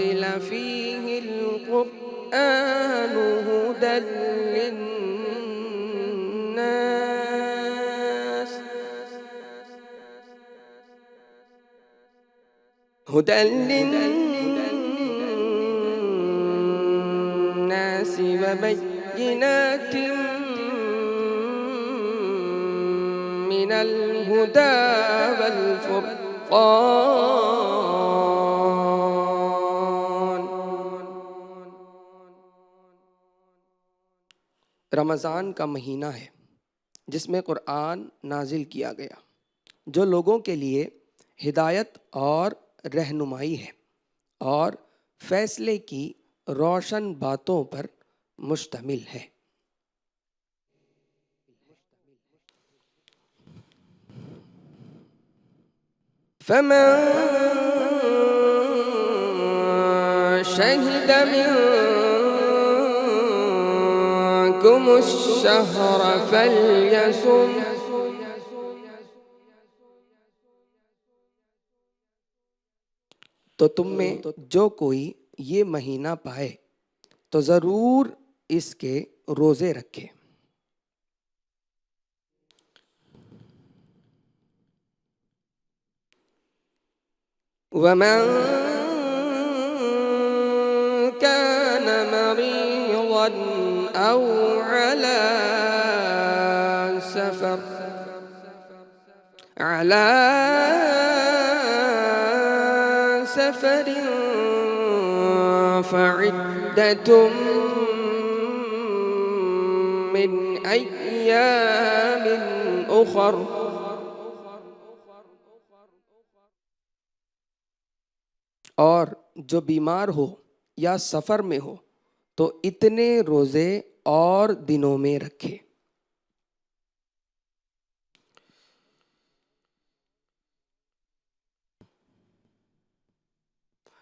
أنزل فيه القرآن هدى للناس وبينات من الهدى والفرقان. رمضان کا مہینہ ہے جس میں قرآن نازل کیا گیا، جو لوگوں کے لیے ہدایت اور رہنمائی ہے اور فیصلے کی روشن باتوں پر مشتمل ہے. فمن شهد منكم الشهر فليصم. تو تم میں جو کوئی یہ مہینہ پائے تو ضرور اس کے روزے رکھے. ومن كان مريضا أو على سفر فعدة من أيام أخر. اور جو بیمار ہو یا سفر میں ہو تو اتنے روزے اور دنوں میں رکھے.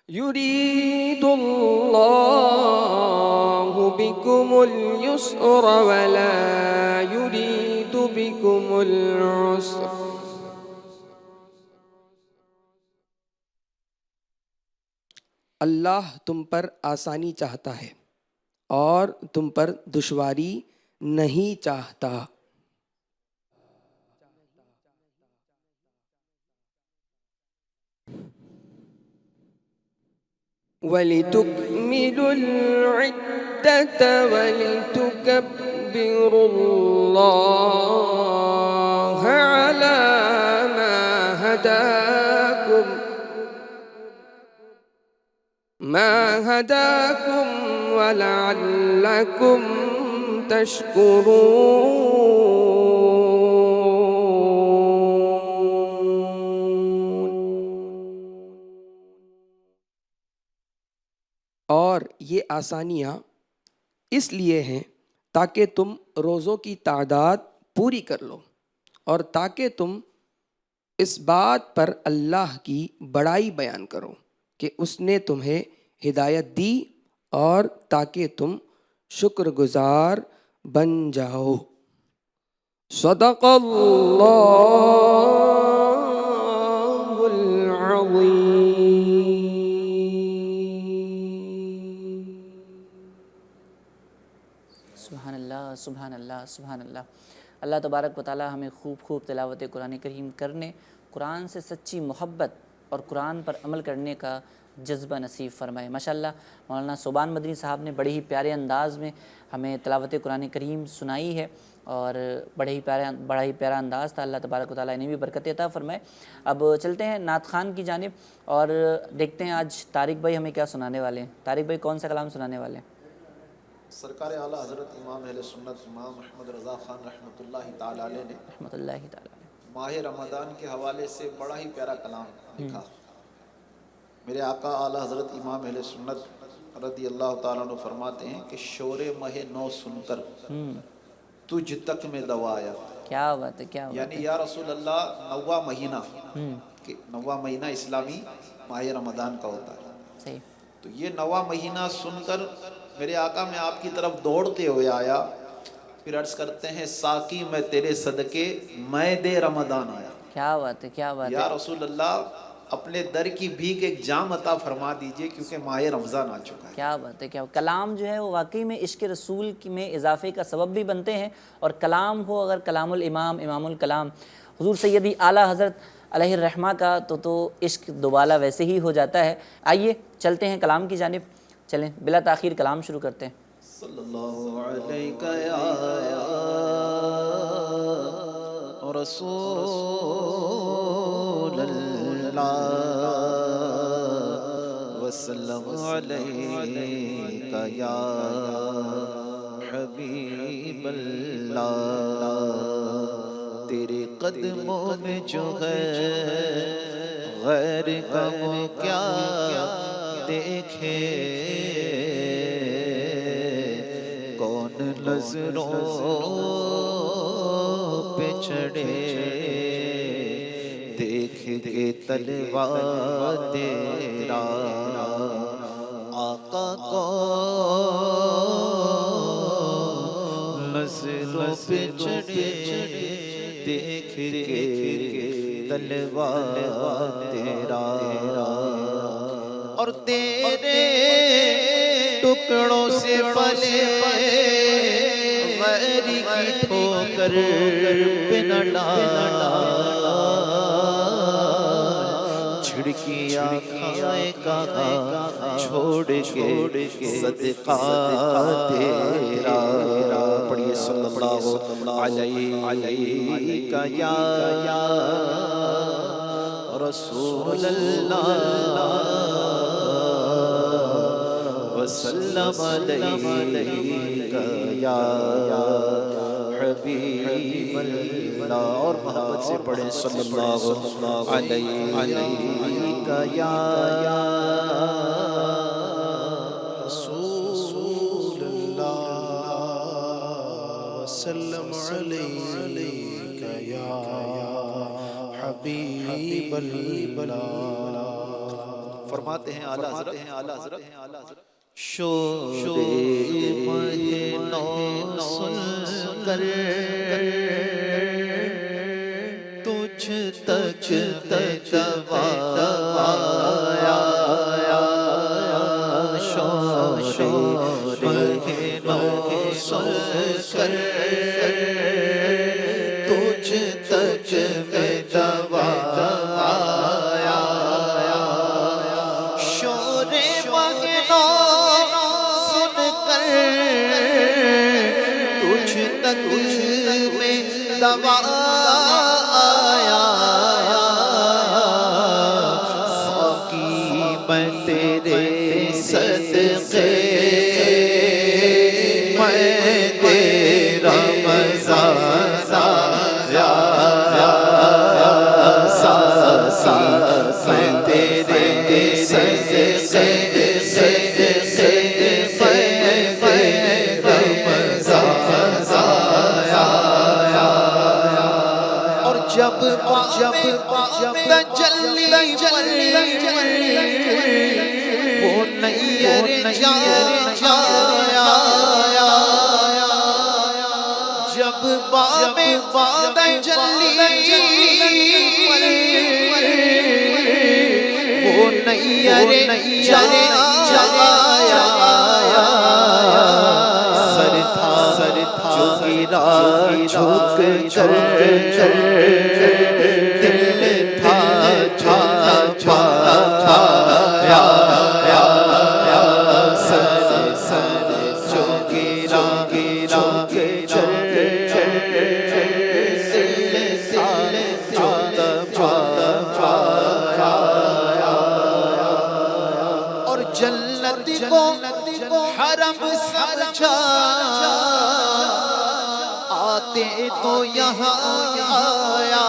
يريد الله بكم اليسر ولا يريد بكم العسر. اللہ تم پر آسانی چاہتا ہے اور تم پر دشواری نہیں چاہتا. وَلِتُكْمِلُوا الْعِدَّةَ وَلِتُكَبِّرُوا اللَّهَ عَلَى مَا هَدَاكُمْ وَلَعَلَّكُمْ تَشْكُرُونَ. اور یہ آسانیاں اس لیے ہیں تاکہ تم روزوں کی تعداد پوری کر لو اور تاکہ تم اس بات پر اللہ کی بڑائی بیان کرو کہ اس نے تمہیں ہدایت دی اور تاکہ تم شکر گزار بن جاؤ. صدق اللہ العظیم. سبحان اللہ، سبحان اللہ، سبحان اللہ. اللہ تبارک و تعالی ہمیں خوب خوب تلاوت قرآن کریم کرنے، قرآن سے سچی محبت اور قرآن پر عمل کرنے کا جذبہ نصیب فرمائے. ماشاءاللہ مولانا صوبان مدنی صاحب نے بڑے ہی پیارے انداز میں ہمیں تلاوت قرآن کریم سنائی ہے اور بڑا ہی پیارا انداز تھا. اللہ تبارک و تعالیٰ انہیں بھی برکت عطا فرمائے. اب چلتے ہیں نعت خوان کی جانب اور دیکھتے ہیں آج طارق بھائی ہمیں کیا سنانے والے ہیں. طارق بھائی کون سا کلام سنانے والے ہیں؟ سرکار اعلیٰ حضرت امام اہل سنت امام محمد رضا خان رحمۃ اللہ تعالیٰ علیہ نے ماہ رمضان کے حوالے سے بڑا ہی پیارا کلام لکھا. میرے آقا اعلیٰ حضرت امام اہل سنت رضی اللہ تعالیٰ عنہ فرماتے ہیں کہ شور ماہ نو سن کر تجھ تک میں دوایا. کیا بات ہے، کیا بات ہے. یعنی یا رسول اللہ نواں مہینہ، کہ نواں مہینہ اسلامی ماہ رمضان کا ہوتا ہے. صحیح. تو یہ نواں مہینہ سن کر میرے آقا میں آپ کی طرف دوڑتے ہوئے آیا. پھر عرض کرتے ہیں ساقی میں تیرے صدقے میں دے رمضان آیا. کیا بات ہے، کیا بات ہے. یا رسول اللہ اپنے در کی بھیک ایک جام عطا فرما دیجئے کیونکہ ماہ رمضان آ چکا ہے۔ کیا بات ہے، کیا کلام جو ہے وہ واقعی میں عشق رسول میں اضافے کا سبب بھی بنتے ہیں، اور کلام ہو اگر کلام الامام امام الکلام حضور سیدی اعلیٰ حضرت علیہ الرحمہ کا تو عشق دوبالا ویسے ہی ہو جاتا ہے۔ آئیے چلتے ہیں کلام کی جانب، چلیں بلا تاخیر کلام شروع کرتے ہیں۔ صلی اللہ علیہ یا رسول اللہ وسلم علیہ یا حبیب اللہ، تیرے قدموں میں جو ہے غیر کا وہ کیا دیکھے، کون نظروں پہ چڑھے دیکھ کے طلبہ تیرا، آقا کو نظروں پہ چڑھے دیکھ کے طلبہ تیرا، اور تیرے ٹکڑوں سے پلے غیر کی ٹھوکر پہ نہ ڈال، چھڑکیاں کھائے کہاں چھوڑ کے صدقہ تیرا، پڑھیے صلی اللہ علیہ یا رسول اللہ وسلم علیہ یا حبیب اللہ، اور محبت سے پڑھیں صلی اللہ علیہ یا رسول اللہ وسلم علیہ یا حبیب اللہ۔ فرماتے ہیں اعلیٰ حضرت شور مہینوں سن کر تجھ تک آیا، شور مہینوں سن کر تجھ تک آیا، شور مہینوں سن کر تجھ تک میں دوا آیا، ساقی میں تیرے صدقے میں تیرا مزہ آیا، میں تیرے صدقے جب تجلی وہ نیر جایا، جب باب تجلی وہ نیر جایا، سر تھا جو گرا جھک کر، دل تھا پایا، سر جو گرا جھک کر، دل تھا پایا، اور جنت کو حرم سمجھا، آتے تو یہاں آیا،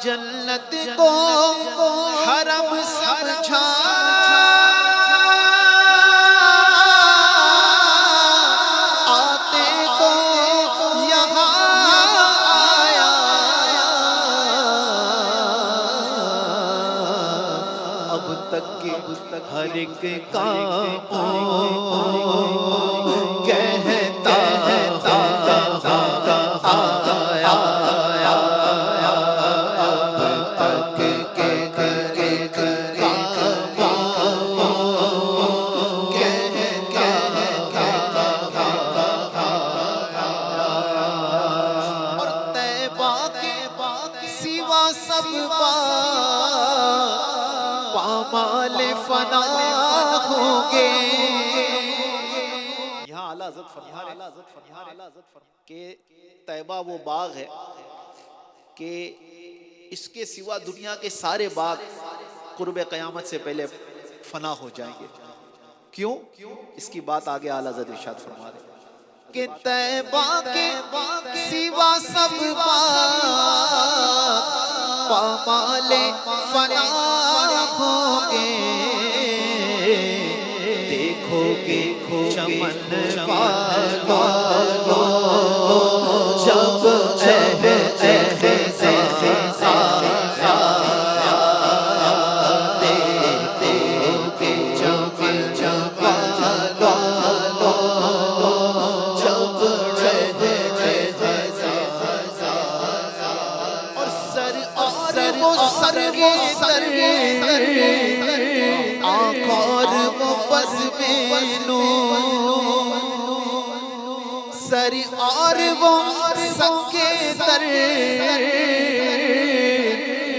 جنت کو حرم سمجھا، آتے تو یہاں آیا، اب تک ہر ایک کام کہتا آیا، اب سوا سب پامال فنا ہوں گے. یہاں اعلیٰ حضرت فرما رہے کہ طیبہ وہ باغ ہے کہ اس کے سوا دنیا کے سارے باغ قرب قیامت سے پہلے فنا ہو جائیں گے. کیوں؟ اس کی بات آگے اعلیٰ حضرت ارشاد فرما رہے ہیں کہ طیبہ کے سوا سب پامال فنا ہوں گے. دیکھو گے چمن والو جب سر اور وہ سنگے در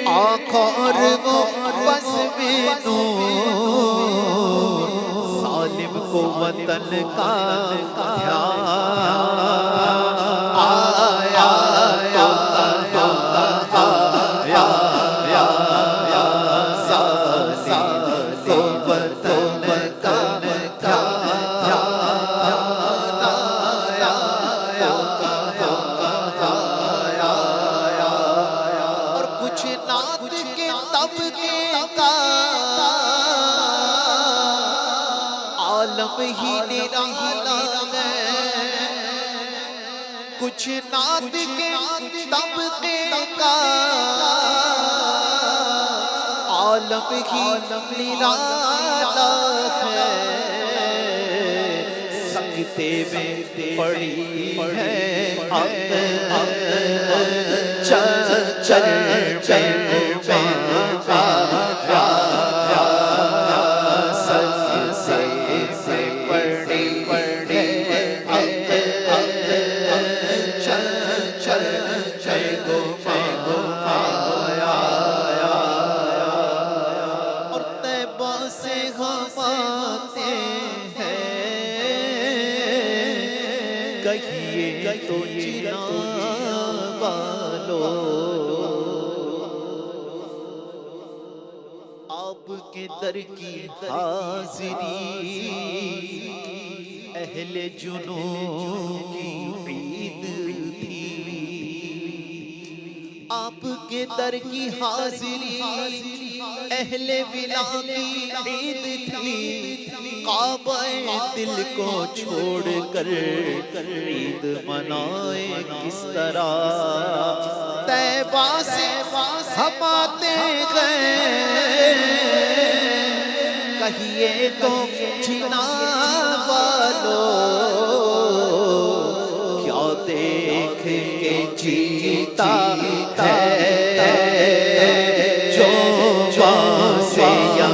آنکھ اور وہ بس میں نور. ظالم کو وطن کا دھیان آیا ہی نرالا ہے. کچھ نعت کے طبقے کا عالم ہی نرالا ہے. سکتے میں پڑی ہے چل تو جنا والو آپ کے در کی حاضری اہل جنوں کی عید تھی. آپ کے در کی حاضری اہل ولا کی عید تھی. کعبہ دل کو چھوڑ کر عید منائے کس طرح. طیبہ سے ہم آتے گئے کہیے تو جنا والو کیا دیکھ کے جیتا ہے جو سے یا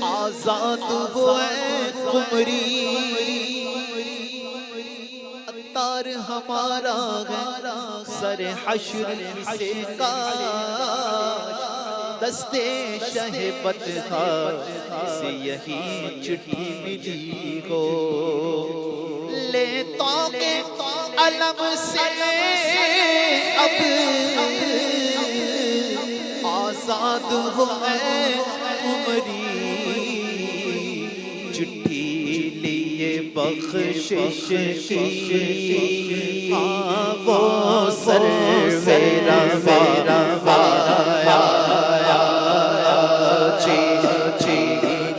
آزاد ہوئے قمری. اتار ہمارا ہے سر حشر سے کاش دستے شہبت سے یہی چٹھی ملی ہو. لیتوں کے علم سے اب آزاد ہوئے قمری. چٹھی لیے بخشش کی وہ سر میرا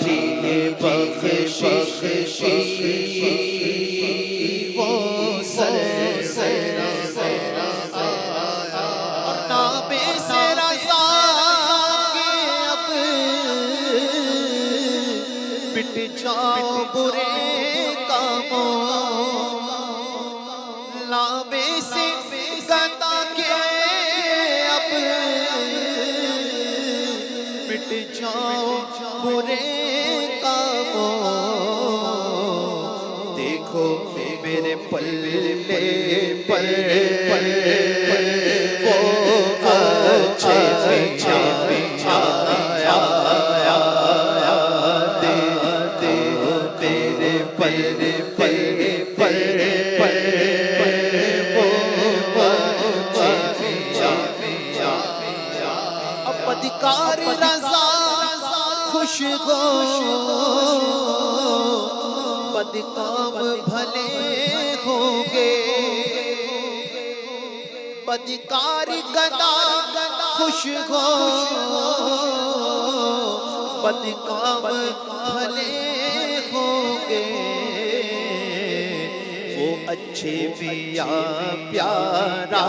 لیے بخشش کی وہ سر اور نام سے رضا مٹ جاؤ برے لابے سے گدا کے اب مٹ جاؤ برے کاموں دیکھو میرے پلے پر وہ اچھے بدکار رضا خوش ہو بدکام بھلے ہوں گے بدکار گدا خوش ہو بدکام بھلے ہوں گے وہ اچھے پیا پیارا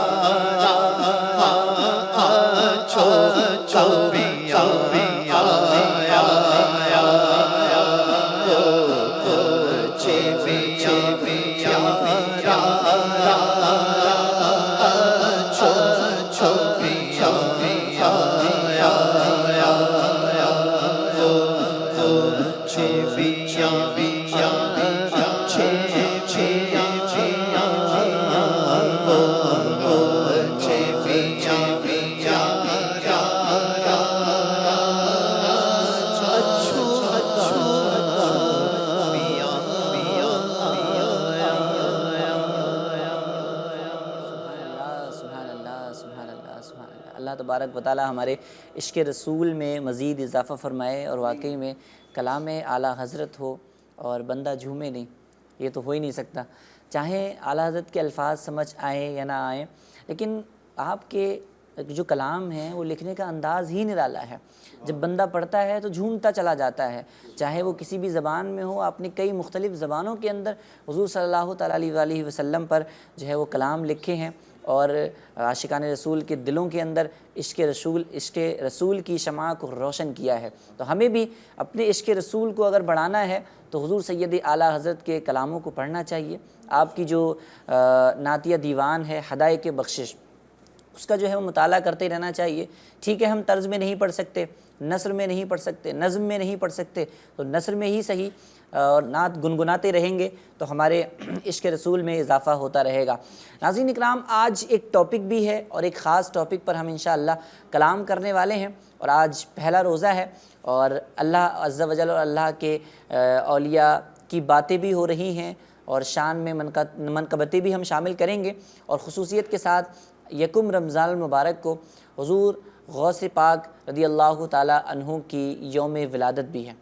اللہ تبارک و تعالی ہمارے عشق رسول میں مزید اضافہ فرمائے اور واقعی میں کلام اعلیٰ حضرت ہو اور بندہ جھومے نہیں، یہ تو ہو ہی نہیں سکتا، چاہے اعلیٰ حضرت کے الفاظ سمجھ آئیں یا نہ آئیں، لیکن آپ کے جو کلام ہیں وہ لکھنے کا انداز ہی نرالا ہے، جب بندہ پڑھتا ہے تو جھومتا چلا جاتا ہے، چاہے وہ کسی بھی زبان میں ہو، آپ نے کئی مختلف زبانوں کے اندر حضور صلی اللہ تعالیٰ علیہ وسلم پر جو ہے وہ کلام لکھے ہیں اور عاشقان رسول کے دلوں کے اندر عشق رسول کی شمع کو روشن کیا ہے۔ تو ہمیں بھی اپنے عشق رسول کو اگر بڑھانا ہے تو حضور سید اعلیٰ حضرت کے کلاموں کو پڑھنا چاہیے۔ آپ کی جو نعتیہ دیوان ہے ہدایت بخشش، اس کا جو ہے وہ مطالعہ کرتے رہنا چاہیے۔ ٹھیک ہے ہم طرز میں نہیں پڑھ سکتے، نثر میں نہیں پڑھ سکتے، نظم میں نہیں پڑھ سکتے، تو نثر میں ہی صحیح اور نعت گنگناتے رہیں گے تو ہمارے عشق رسول میں اضافہ ہوتا رہے گا۔ ناظرین اکرام، آج ایک ٹاپک بھی ہے اور ایک خاص ٹاپک پر ہم انشاءاللہ کلام کرنے والے ہیں، اور آج پہلا روزہ ہے اور اللہ عز و جل اور اللہ کے اولیاء کی باتیں بھی ہو رہی ہیں اور شان میں منقبتیں بھی ہم شامل کریں گے، اور خصوصیت کے ساتھ یکم رمضان المبارک کو حضور غوث پاک رضی اللہ تعالیٰ عنہ کی یوم ولادت بھی ہے،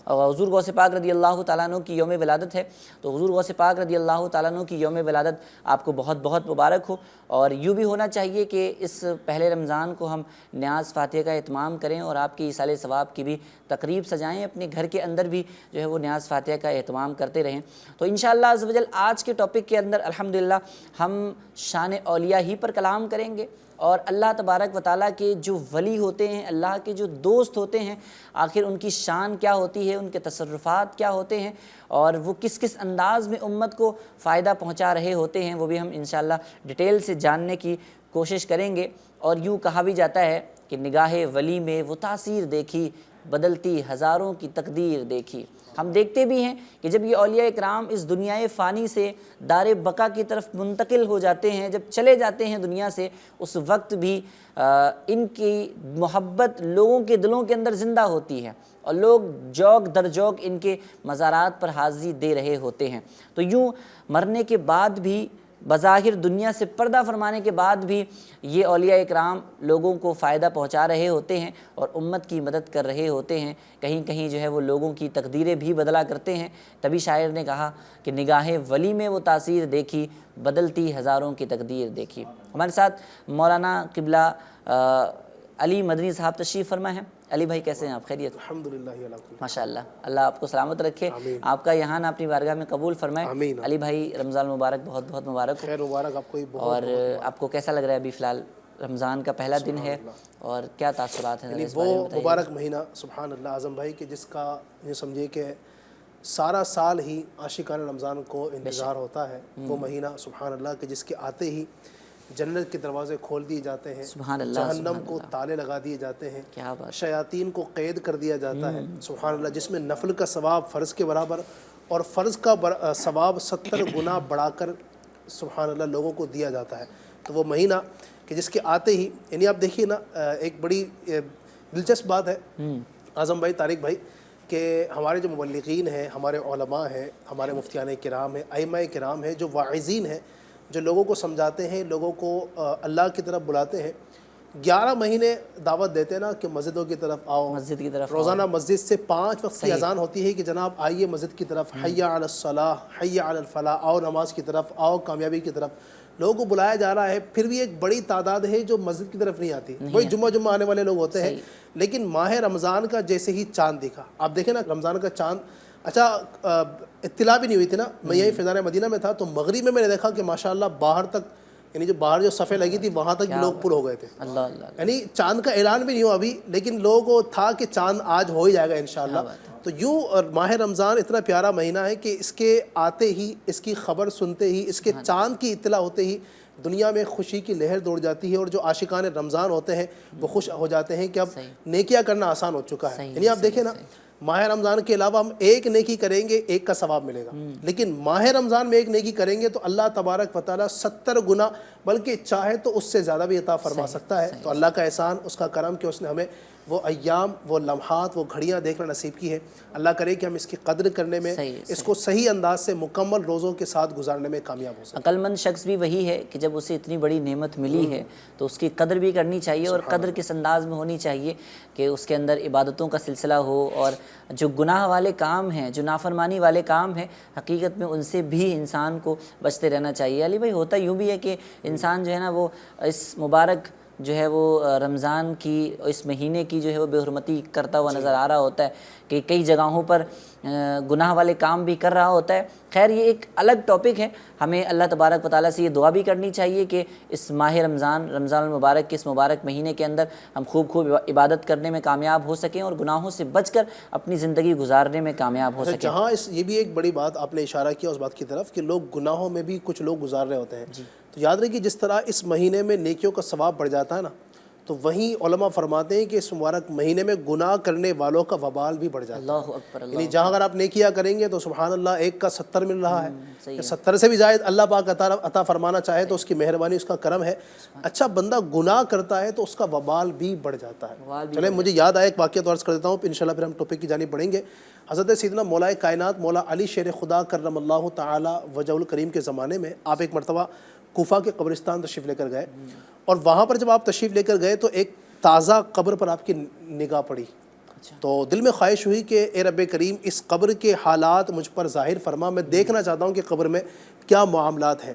اور حضور غوث پاک رضی اللہ تعالیٰ عنہ کی یوم ولادت ہے، تو حضور غوث پاک رضی اللہ تعالیٰ عنہ کی یوم ولادت آپ کو بہت بہت مبارک ہو۔ اور یوں بھی ہونا چاہیے کہ اس پہلے رمضان کو ہم نیاز فاتحہ کا اہتمام کریں اور آپ کی ایصال ثواب کی بھی تقریب سجائیں، اپنے گھر کے اندر بھی جو ہے وہ نیاز فاتحہ کا اہتمام کرتے رہیں۔ تو انشاءاللہ عز و جل آج کے ٹاپک کے اندر الحمدللہ ہم شان اولیاء ہی پر کلام کریں گے، اور اللہ تبارک و تعالیٰ کے جو ولی ہوتے ہیں، اللہ کے جو دوست ہوتے ہیں، آخر ان کی شان کیا ہوتی ہے، ان کے تصرفات کیا ہوتے ہیں، اور وہ کس کس انداز میں امت کو فائدہ پہنچا رہے ہوتے ہیں، وہ بھی ہم انشاءاللہ ڈیٹیل سے جاننے کی کوشش کریں گے۔ اور یوں کہا بھی جاتا ہے کہ نگاہ ولی میں وہ تاثیر دیکھی، بدلتی ہزاروں کی تقدیر دیکھی۔ ہم دیکھتے بھی ہیں کہ جب یہ اولیاء اکرام اس دنیا فانی سے دار بقا کی طرف منتقل ہو جاتے ہیں، جب چلے جاتے ہیں دنیا سے، اس وقت بھی ان کی محبت لوگوں کے دلوں کے اندر زندہ ہوتی ہے، اور لوگ جوق در جوق ان کے مزارات پر حاضری دے رہے ہوتے ہیں۔ تو یوں مرنے کے بعد بھی، بظاہر دنیا سے پردہ فرمانے کے بعد بھی، یہ اولیاء اکرام لوگوں کو فائدہ پہنچا رہے ہوتے ہیں اور امت کی مدد کر رہے ہوتے ہیں، کہیں کہیں جو ہے وہ لوگوں کی تقدیریں بھی بدلا کرتے ہیں۔ تبھی شاعر نے کہا کہ نگاہ ولی میں وہ تاثیر دیکھی، بدلتی ہزاروں کی تقدیر دیکھی۔ ہمارے ساتھ مولانا قبلہ علی مدنی صاحب تشریف فرما ہیں۔ علی بھائی کیسے ہیں آپ؟ خیریت؟ الحمدللہ ماشاءاللہ، اللہ آپ کو سلامت رکھے، آپ کا یہاں اپنی بارگاہ میں قبول فرمائے۔ علی بھائی رمضان مبارک بہت بہت مبارک ہو، خیر مبارک آپ کو بھی بہت۔ اور آپ کو کیسا لگ رہا ہے ابھی فی الحال رمضان کا پہلا دن ہے، اور کیا تاثرات ہیں؟ وہ مبارک مہینہ سبحان اللہ اعظم بھائی کہ جس کا یہ سمجھے کہ سارا سال ہی عاشقان رمضان کو انتظار ہوتا ہے، وہ مہینہ سبحان اللہ کہ جس کے آتے ہی جنت کے دروازے کھول دیے جاتے ہیں، سبحان اللہ، جہنم کو تالے لگا دیے جاتے ہیں، کیا بات، شیاطین کو قید کر دیا جاتا ہے، سبحان اللہ، جس میں نفل کا ثواب فرض کے برابر اور فرض کا ثواب 70 گنا بڑھا کر سبحان اللہ لوگوں کو دیا جاتا ہے۔ تو وہ مہینہ کہ جس کے آتے ہی یعنی آپ دیکھیے نا، ایک بڑی دلچسپ بات ہے اعظم بھائی، طارق بھائی، کہ ہمارے جو مبلغین ہیں، ہمارے علماء ہیں، ہمارے مفتیان کرام ہیں، ائمہ کرام ہیں، جو واعظین ہیں، جو لوگوں کو سمجھاتے ہیں، لوگوں کو اللہ کی طرف بلاتے ہیں، 11 مہینے دعوت دیتے ہیں نا کہ مسجدوں کی طرف آؤ، مسجد کی طرف روزانہ مسجد سے 5 وقت کی اذان ہوتی ہے کہ جناب آئیے مسجد کی طرف، حی علی الصلاح، حی علی الفلاح، آؤ نماز کی طرف، آؤ کامیابی کی طرف، لوگوں کو بلایا جا رہا ہے۔ پھر بھی ایک بڑی تعداد ہے جو مسجد کی طرف نہیں آتی، وہی جمعہ آنے والے لوگ ہوتے ہیں۔ لیکن ماہ رمضان کا جیسے ہی چاند دکھا، آپ دیکھیں نا رمضان کا چاند، اچھا اطلاع بھی نہیں ہوئی تھی نا، میں یہی فیضان مدینہ میں تھا تو مغرب میں نے دیکھا کہ ماشاءاللہ باہر تک، یعنی جو باہر جو صفیں لگی تھی وہاں تک بھی لوگ پر ہو گئے تھے، اللہ اللہ، یعنی چاند کا اعلان بھی نہیں ہوا ابھی، لیکن لوگوں کو تھا کہ چاند آج ہو ہی جائے گا انشاءاللہ۔ تو یوں اور ماہ رمضان اتنا پیارا مہینہ ہے کہ اس کے آتے ہی، اس کی خبر سنتے ہی، اس کے چاند کی اطلاع ہوتے ہی دنیا میں خوشی کی لہر دوڑ جاتی ہے، اور جو عاشقان رمضان ہوتے ہیں وہ خوش ہو جاتے ہیں کہ اب نیکیاں کرنا آسان ہو چکا ہے۔ یعنی آپ دیکھیں نا، ماہ رمضان کے علاوہ ہم ایک نیکی کریں گے ایک کا ثواب ملے گا، لیکن ماہ رمضان میں ایک نیکی کریں گے تو اللہ تبارک و تعالیٰ 70 گنا بلکہ چاہے تو اس سے زیادہ بھی عطا فرما سکتا ہے۔ تو اللہ کا احسان، اس کا کرم کہ اس نے ہمیں وہ ایام، وہ لمحات، وہ گھڑیاں دیکھنا نصیب کی ہے۔ اللہ کرے کہ ہم اس کی قدر کرنے میں، اس کو صحیح انداز سے مکمل روزوں کے ساتھ گزارنے میں کامیاب ہو سکیں۔ عقل مند شخص بھی وہی ہے کہ جب اسے اتنی بڑی نعمت ملی ہے تو اس کی قدر بھی کرنی چاہیے، اور قدر کس انداز میں ہونی چاہیے کہ اس کے اندر عبادتوں کا سلسلہ ہو، اور جو گناہ والے کام ہیں، جو نافرمانی والے کام ہیں، حقیقت میں ان سے بھی انسان کو بچتے رہنا چاہیے۔ علی بھائی، ہوتا یوں بھی ہے کہ انسان جو ہے نا وہ اس مبارک جو ہے وہ رمضان کی، اس مہینے کی جو ہے وہ بے حرمتی کرتا ہوا نظر آ رہا ہوتا ہے، کہ کئی جگہوں پر گناہ والے کام بھی کر رہا ہوتا ہے۔ خیر یہ ایک الگ ٹاپک ہے، ہمیں اللہ تبارک و تعالیٰ سے یہ دعا بھی کرنی چاہیے کہ اس ماہ رمضان المبارک کے اس مبارک مہینے کے اندر ہم خوب عبادت کرنے میں کامیاب ہو سکیں، اور گناہوں سے بچ کر اپنی زندگی گزارنے میں کامیاب ہو سکیں۔ جہاں یہ بھی ایک بڑی بات آپ نے اشارہ کیا اس بات کی طرف کہ لوگ گناہوں میں بھی کچھ لوگ گزار رہے ہوتے ہیں، تو یاد رکھیے جس طرح اس مہینے میں نیکیوں کا ثواب بڑھ جاتا ہے نا، تو وہیں علماء فرماتے ہیں کہ اس مبارک مہینے میں گناہ کرنے والوں کا وبال بھی بڑھ جاتا ہے۔ اللہ اکبر، یعنی جہاں اگر آپ نیکیاں کریں گے تو سبحان اللہ ایک کا 70 مل رہا ہے، 70 سے بھی زائد اللہ پاک عطا فرمانا چاہے تو اس کی مہربانی، اس کا کرم ہے۔ اچھا بندہ گناہ کرتا ہے تو اس کا وبال بھی بڑھ جاتا ہے۔ چلیں مجھے یاد آیا ایک واقعہ تو عرض کر دیتا ہوں، انشاءاللہ پھر ہم ٹاپک کی جانب بڑھیں گے۔ حضرت سیدنا مولا کائنات مولا علی شیر خدا کرم اللہ تعالی وجہ الکریم کے زمانے میں آپ ایک مرتبہ کوفہ کے قبرستان تشریف لے کر گئے، اور وہاں پر جب آپ تشریف لے کر گئے تو ایک تازہ قبر پر آپ کی نگاہ پڑی، تو دل میں خواہش ہوئی کہ اے رب کریم اس قبر کے حالات مجھ پر ظاہر فرما، میں دیکھنا چاہتا ہوں کہ قبر میں کیا معاملات ہیں۔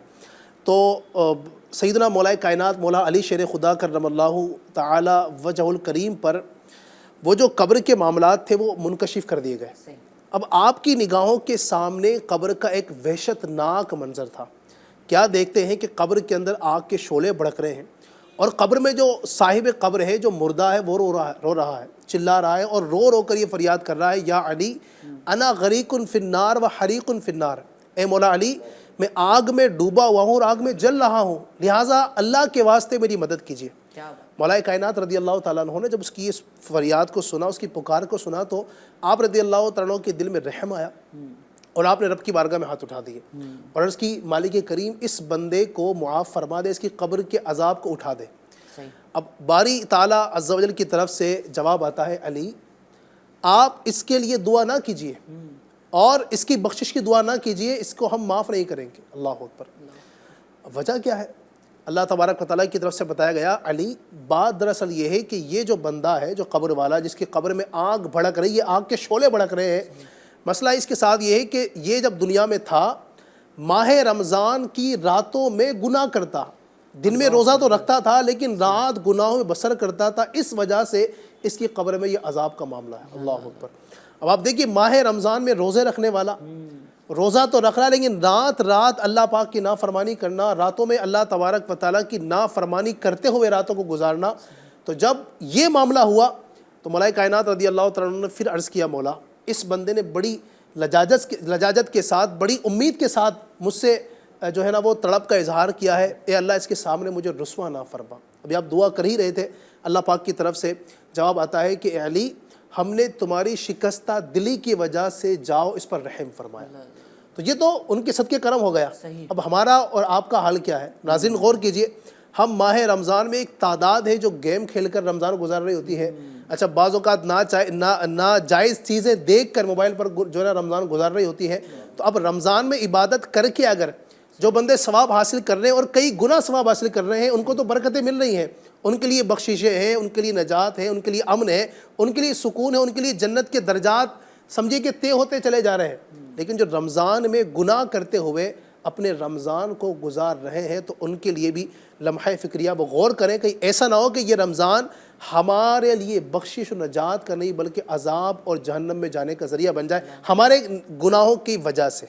تو سیدنا مولا کائنات مولا علی شیر خدا کرم اللہ تعالی وجہ الکریم پر وہ جو قبر کے معاملات تھے وہ منکشف کر دیے گئے۔ اب آپ کی نگاہوں کے سامنے قبر کا ایک وحشت ناک منظر تھا۔ کیا دیکھتے ہیں کہ قبر کے اندر آگ کے شعلے بھڑک رہے ہیں، اور قبر میں جو صاحب قبر ہے، جو مردہ ہے، وہ رو رہا ہے، چلا رہا ہے، اور رو کر یہ فریاد کر رہا ہے، یا علی انا غریق فی النار و حریق فی النار، اے مولا علی میں آگ میں ڈوبا ہوا ہوں اور آگ میں جل رہا ہوں، لہٰذا اللہ کے واسطے میری مدد کیجیے۔ مولا کائنات رضی اللہ تعالیٰ عنہ نے جب اس کی اس فریاد کو سنا، اس کی پکار کو سنا، تو آپ رضی اللہ تعالیٰ عنہ کے دل میں رحم آیا، اور آپ نے رب کی بارگاہ میں ہاتھ اٹھا دیے اور عرض کی مالک کریم اس بندے کو معاف فرما دے، اس کی قبر کے عذاب کو اٹھا دے۔ اب باری تعالیٰ عز و جل کی طرف سے جواب آتا ہے، علی آپ اس کے لیے دعا نہ کیجئے اور اس کی بخشش کی دعا نہ کیجئے، اس کو ہم معاف نہیں کریں گے۔ اللہ اکبر۔ وجہ کیا ہے؟ اللہ تبارک و تعالیٰ کی طرف سے بتایا گیا، علی بات دراصل یہ ہے کہ یہ جو بندہ ہے، جو قبر والا، جس کی قبر میں آگ بھڑک رہی ہے، آگ کے شعلے بھڑک رہے ہیں، مسئلہ اس کے ساتھ یہ ہے کہ یہ جب دنیا میں تھا ماہ رمضان کی راتوں میں گناہ کرتا، دن میں روزہ تو رکھتا تھا لیکن رات گناہوں میں بسر کرتا تھا، اس وجہ سے اس کی قبر میں یہ عذاب کا معاملہ ہے۔ اللہ اکبر۔ اب آپ دیکھیے ماہ رمضان میں روزے رکھنے والا روزہ تو رکھ رہا لیکن رات اللہ پاک کی نافرمانی کرنا، راتوں میں اللہ تبارک و تعالیٰ کی نافرمانی کرتے ہوئے راتوں کو گزارنا، تو جب یہ معاملہ ہوا تو مولا کائنات رضی اللہ تعالیٰ عنہ نے پھر عرض کیا، مولا اس بندے نے بڑی لجاجت کے ساتھ، بڑی امید کے ساتھ مجھ سے جو ہے نا وہ تڑپ کا اظہار کیا ہے، اے اللہ اس کے سامنے مجھے رسوا نہ فرما۔ ابھی آپ دعا کر ہی رہے تھے، اللہ پاک کی طرف سے جواب آتا ہے کہ اے علی ہم نے تمہاری شکستہ دلی کی وجہ سے جاؤ اس پر رحم فرمایا۔ تو یہ تو ان کے صدقے کرم ہو گیا۔ اب ہمارا اور آپ کا حال کیا ہے؟ ناظرین غور کیجئے، ہم ماہ رمضان میں ایک تعداد ہے جو گیم کھیل کر رمضان گزار رہی ہوتی ہے۔ اچھا بعض اوقات ناجائز چیزیں دیکھ کر موبائل پر جو ہے نا رمضان گزار رہی ہوتی ہے۔ تو اب رمضان میں عبادت کر کے اگر جو بندے ثواب حاصل کر رہے ہیں اور کئی گنا ثواب حاصل کر رہے ہیں، ان کو تو برکتیں مل رہی ہیں، ان کے لیے بخششیں ہیں، ان کے لیے نجات ہے، ان کے لیے امن ہے، ان کے لیے سکون ہے، ان کے لیے جنت کے درجات سمجھیے کہ طے ہوتے چلے جا رہے ہیں۔ لیکن جو رمضان میں گناہ کرتے ہوئے اپنے رمضان کو گزار رہے ہیں تو ان کے لیے بھی لمحہ فکریہ وہ غور کریں، کہیں ایسا نہ ہو کہ یہ رمضان ہمارے لیے بخشش و نجات کا نہیں بلکہ عذاب اور جہنم میں جانے کا ذریعہ بن جائے ہمارے گناہوں کی وجہ سے۔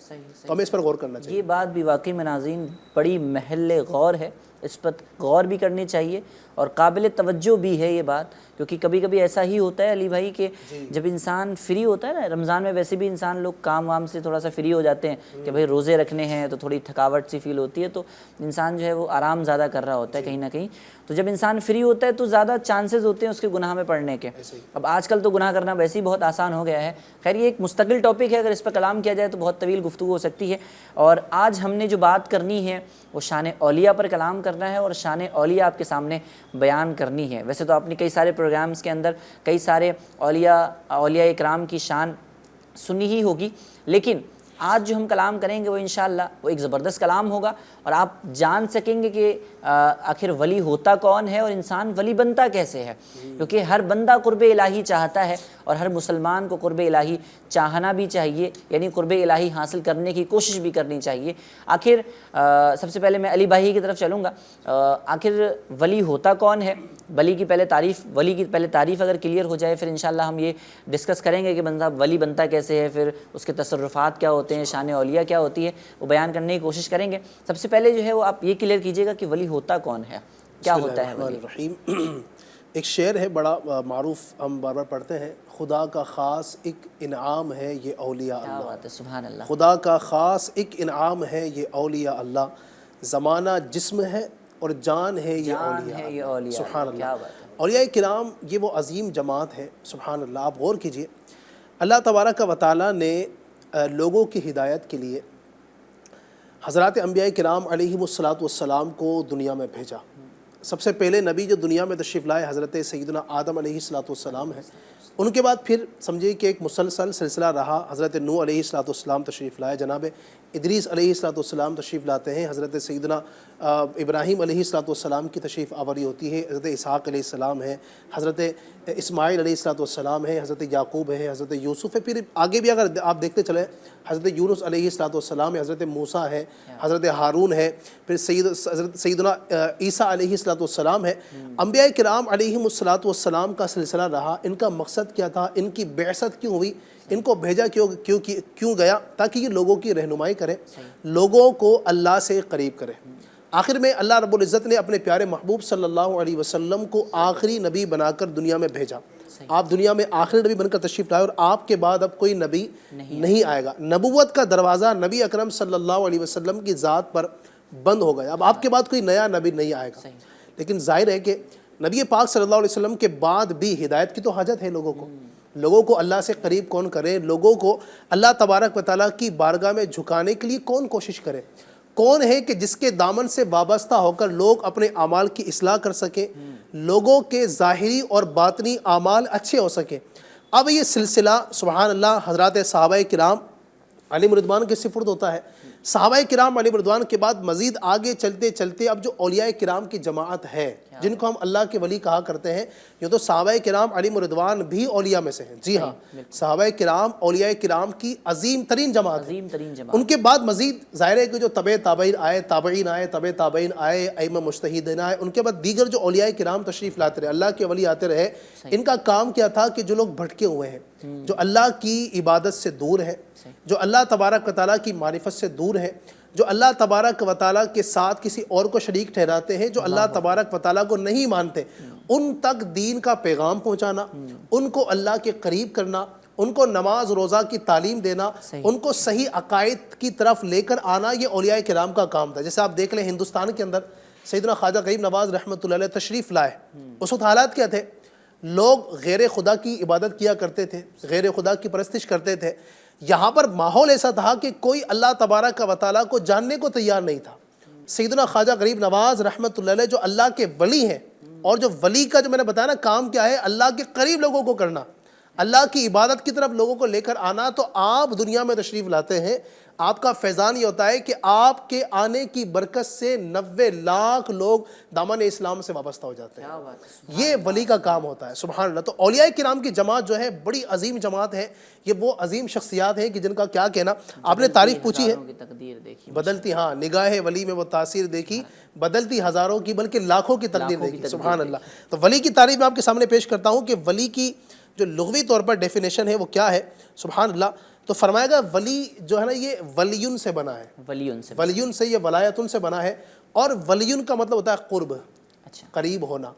تو ہمیں اس پر غور کرنا چاہیے۔ یہ بات بھی واقعی میں ناظرین بڑی محل غور ہے، اس پر غور بھی کرنی چاہیے اور قابل توجہ بھی ہے یہ بات، کیونکہ کبھی کبھی ایسا ہی ہوتا ہے علی بھائی کہ جب انسان فری ہوتا ہے نا، رمضان میں ویسے بھی انسان لوگ کام وام سے تھوڑا سا فری ہو جاتے ہیں کہ بھئی روزے رکھنے ہیں تو تھوڑی تھکاوٹ سی فیل ہوتی ہے، تو انسان جو ہے وہ آرام زیادہ کر رہا ہوتا ہے کہیں نہ کہیں۔ تو جب انسان فری ہوتا ہے تو زیادہ چانسز ہوتے ہیں اس کے گناہ میں پڑنے کے۔ اب آج کل تو گناہ کرنا ویسے ہی بہت آسان ہو گیا ہے۔ خیر یہ ایک مستقل ٹاپک ہے، اگر اس پر کلام کیا جائے تو بہت طویل گفتگو ہو سکتی ہے، اور آج ہم نے جو بات کرنی ہے وہ شان اولیاء پر کلام کرنا ہے اور شان اولیاء آپ کے سامنے بیان کرنی ہے۔ ویسے تو آپ نے کئی سارے پروگرامز کے اندر کئی سارے اولیاء اکرام کی شان سنی ہی ہوگی، لیکن آج جو ہم کلام کریں گے وہ انشاءاللہ وہ ایک زبردست کلام ہوگا، اور آپ جان سکیں گے کہ آخر ولی ہوتا کون ہے اور انسان ولی بنتا کیسے ہے، کیونکہ ہر بندہ قرب الہی چاہتا ہے اور ہر مسلمان کو قرب الہی چاہنا بھی چاہیے، یعنی قرب الہی حاصل کرنے کی کوشش بھی کرنی چاہیے۔ آخر سب سے پہلے میں علی بھائی کی طرف چلوں گا، آخر ولی ہوتا کون ہے؟ ولی کی پہلے تعریف اگر کلیئر ہو جائے پھر انشاءاللہ ہم یہ ڈسکس کریں گے کہ بندہ ولی بنتا کیسے ہے، پھر اس کے تصرفات کیا ہوتے ہیں، شان اولیاء کیا ہوتی ہے، وہ بیان کرنے کی کوشش کریں گے۔ سب سے پہلے جو ہے وہ آپ یہ کلیئر کیجئے گا کہ ولی ہوتا کون ہے، کیا ہوتا ہے ولی؟ الرحیم ایک شعر ہے بڑا معروف، ہم بار بار پڑھتے ہیں، خدا کا خاص ایک انعام ہے یہ اولیاء کیا اللہ۔ بات ہے، سبحان اللہ۔ خدا کا خاص ایک انعام ہے یہ اولیاء اللہ، زمانہ جسم ہے اور جان ہے یہ اولیاء، سبحان اللہ۔ اولیاء کرام یہ وہ عظیم جماعت ہے، سبحان اللہ۔ آپ غور کیجئے، اللہ تبارک و تعالیٰ نے لوگوں کی ہدایت کے لیے حضرات انبیاء کرام علیہم السلام کو دنیا میں بھیجا۔ سب سے پہلے نبی جو دنیا میں تشریف لائے حضرت سیدنا آدم علیہ السلام ہے، ان کے بعد پھر سمجھیے کہ ایک مسلسل سلسلہ رہا، حضرت نوح علیہ السلام تشریف لائے، جناب ادریس علیہ السلام تشریف لاتے ہیں، حضرت سیدنا ابراہیم علیہ السلام کی تشریف آوری ہوتی ہے، حضرت اسحاق علیہ السلام ہے، حضرت اسماعیل علیہ السلام ہے، حضرت یعقوب ہے، حضرت یوسف ہے، پھر آگے بھی اگر آپ دیکھتے چلیں حضرت یونس علیہ السلام ہے، حضرت موسیٰ ہے، حضرت ہارون ہے، پھر حضرت سیدنا عیسیٰ علیہ السلام ہے۔ انبیاء کرام علیہم السلام کا سلسلہ رہا۔ ان کا مقصد کیا تھا؟ ان کی بعثت کیوں ہوئی؟ ان کو بھیجا کیوں گیا؟ تاکہ یہ لوگوں کی رہنمائی کرے، لوگوں کو اللہ سے قریب کرے۔ آخر میں اللہ رب العزت نے اپنے پیارے محبوب صلی اللہ علیہ وسلم کو آخری نبی بنا کر دنیا میں بھیجا۔ آپ دنیا میں آخری نبی بن کر تشریف لائے اور آپ کے بعد اب کوئی نبی نہیں آئے گا۔ نبوت کا دروازہ نبی اکرم صلی اللہ علیہ وسلم کی ذات پر بند ہو گیا، اب آپ کے بعد کوئی نیا نبی نہیں آئے گا۔ لیکن ظاہر ہے کہ نبی پاک صلی اللہ علیہ وسلم کے بعد بھی ہدایت کی تو حاجت ہے لوگوں کو اللہ سے قریب کون کرے، لوگوں کو اللہ تبارک و تعالیٰ کی بارگاہ میں جھکانے کے لیے کون کوشش کرے، کون ہے کہ جس کے دامن سے وابستہ ہو کر لوگ اپنے اعمال کی اصلاح کر سکیں، لوگوں کے ظاہری اور باطنی اعمال اچھے ہو سکیں۔ اب یہ سلسلہ سبحان اللہ حضرات صحابہ کرام علیہم رضوان کے سپرد ہوتا ہے۔ صحابہ کرام علیہم رضوان کے بعد مزید آگے چلتے چلتے اب جو اولیاء کرام کی جماعت ہے، جن کو ہم اللہ کے ولی کہا کرتے ہیں، یہ تو صحابہ کرام علیہم رضوان بھی اولیاء میں سے ہیں۔ جی ہاں، صحابہ کرام اولیاء کرام کی عظیم ترین جماعت ہے۔ ان کے بعد مزید ظاہر ہے کہ جو تابعین آئے، ائمہ مجتہدین آئے، ان کے بعد دیگر جو اولیاء کرام تشریف لاتے رہے، اللہ کے ولی آتے رہے۔ ان کا کام کیا تھا کہ جو لوگ بھٹکے ہوئے ہیں، جو اللہ کی عبادت سے دور ہے، جو اللہ تبارک و تعالیٰ کی معرفت سے دور ہے، جو اللہ تبارک و تعالیٰ کے ساتھ کسی اور کو شریک ٹھہراتے ہیں، جو اللہ تبارک و تعالیٰ کو نہیں مانتے، ان تک دین کا پیغام پہنچانا، ان کو اللہ کے قریب کرنا، ان کو نماز روزہ کی تعلیم دینا، ان کو صحیح عقائد کی طرف لے کر آنا، یہ اولیاء کرام کا کام تھا۔ جیسے آپ دیکھ لیں ہندوستان کے اندر سیدنا خواجہ غریب نواز رحمۃ اللہ علیہ تشریف لائے، اس وقت حالات کیا تھے؟ لوگ غیر خدا کی عبادت کیا کرتے تھے، غیر خدا کی پرستش کرتے تھے۔ یہاں پر ماحول ایسا تھا کہ کوئی اللہ تبارک و تعالیٰ کو جاننے کو تیار نہیں تھا۔ سیدنا خواجہ غریب نواز رحمۃ اللہ علیہ جو اللہ کے ولی ہیں، اور جو ولی کا جو میں نے بتایا نا کام کیا ہے، اللہ کے قریب لوگوں کو کرنا، اللہ کی عبادت کی طرف لوگوں کو لے کر آنا۔ تو آپ دنیا میں تشریف لاتے ہیں، آپ کا فیضان یہ ہوتا ہے کہ آپ کے آنے کی برکت سے 90 لاکھ لوگ دامن اسلام سے وابستہ ہو جاتے ہیں۔ یہ ولی کا کام ہوتا ہے، سبحان اللہ۔ تو اولیاء کرام کی جماعت جو ہے بڑی عظیم جماعت ہے، یہ وہ عظیم شخصیات ہیں کہ جن کا کیا کہنا۔ آپ نے تعریف پوچھی ہے، بدلتی ہاں نگاہ ولی میں وہ تاثیر دیکھی، بدلتی ہزاروں کی بلکہ لاکھوں کی تقدیر دیکھی، سبحان اللہ۔ تو ولی کی تعریف میں آپ کے سامنے پیش کرتا ہوں کہ ولی کی جو لغوی طور پر ڈیفینیشن ہے وہ کیا ہے، سبحان اللہ۔ تو فرمائے گا ولی جو ہے نا یہ ولیون سے بنا ہے، ولیون سے، یہ ولایتن سے بنا ہے، اور ولیون کا مطلب ہوتا ہے قرب، قریب ہونا۔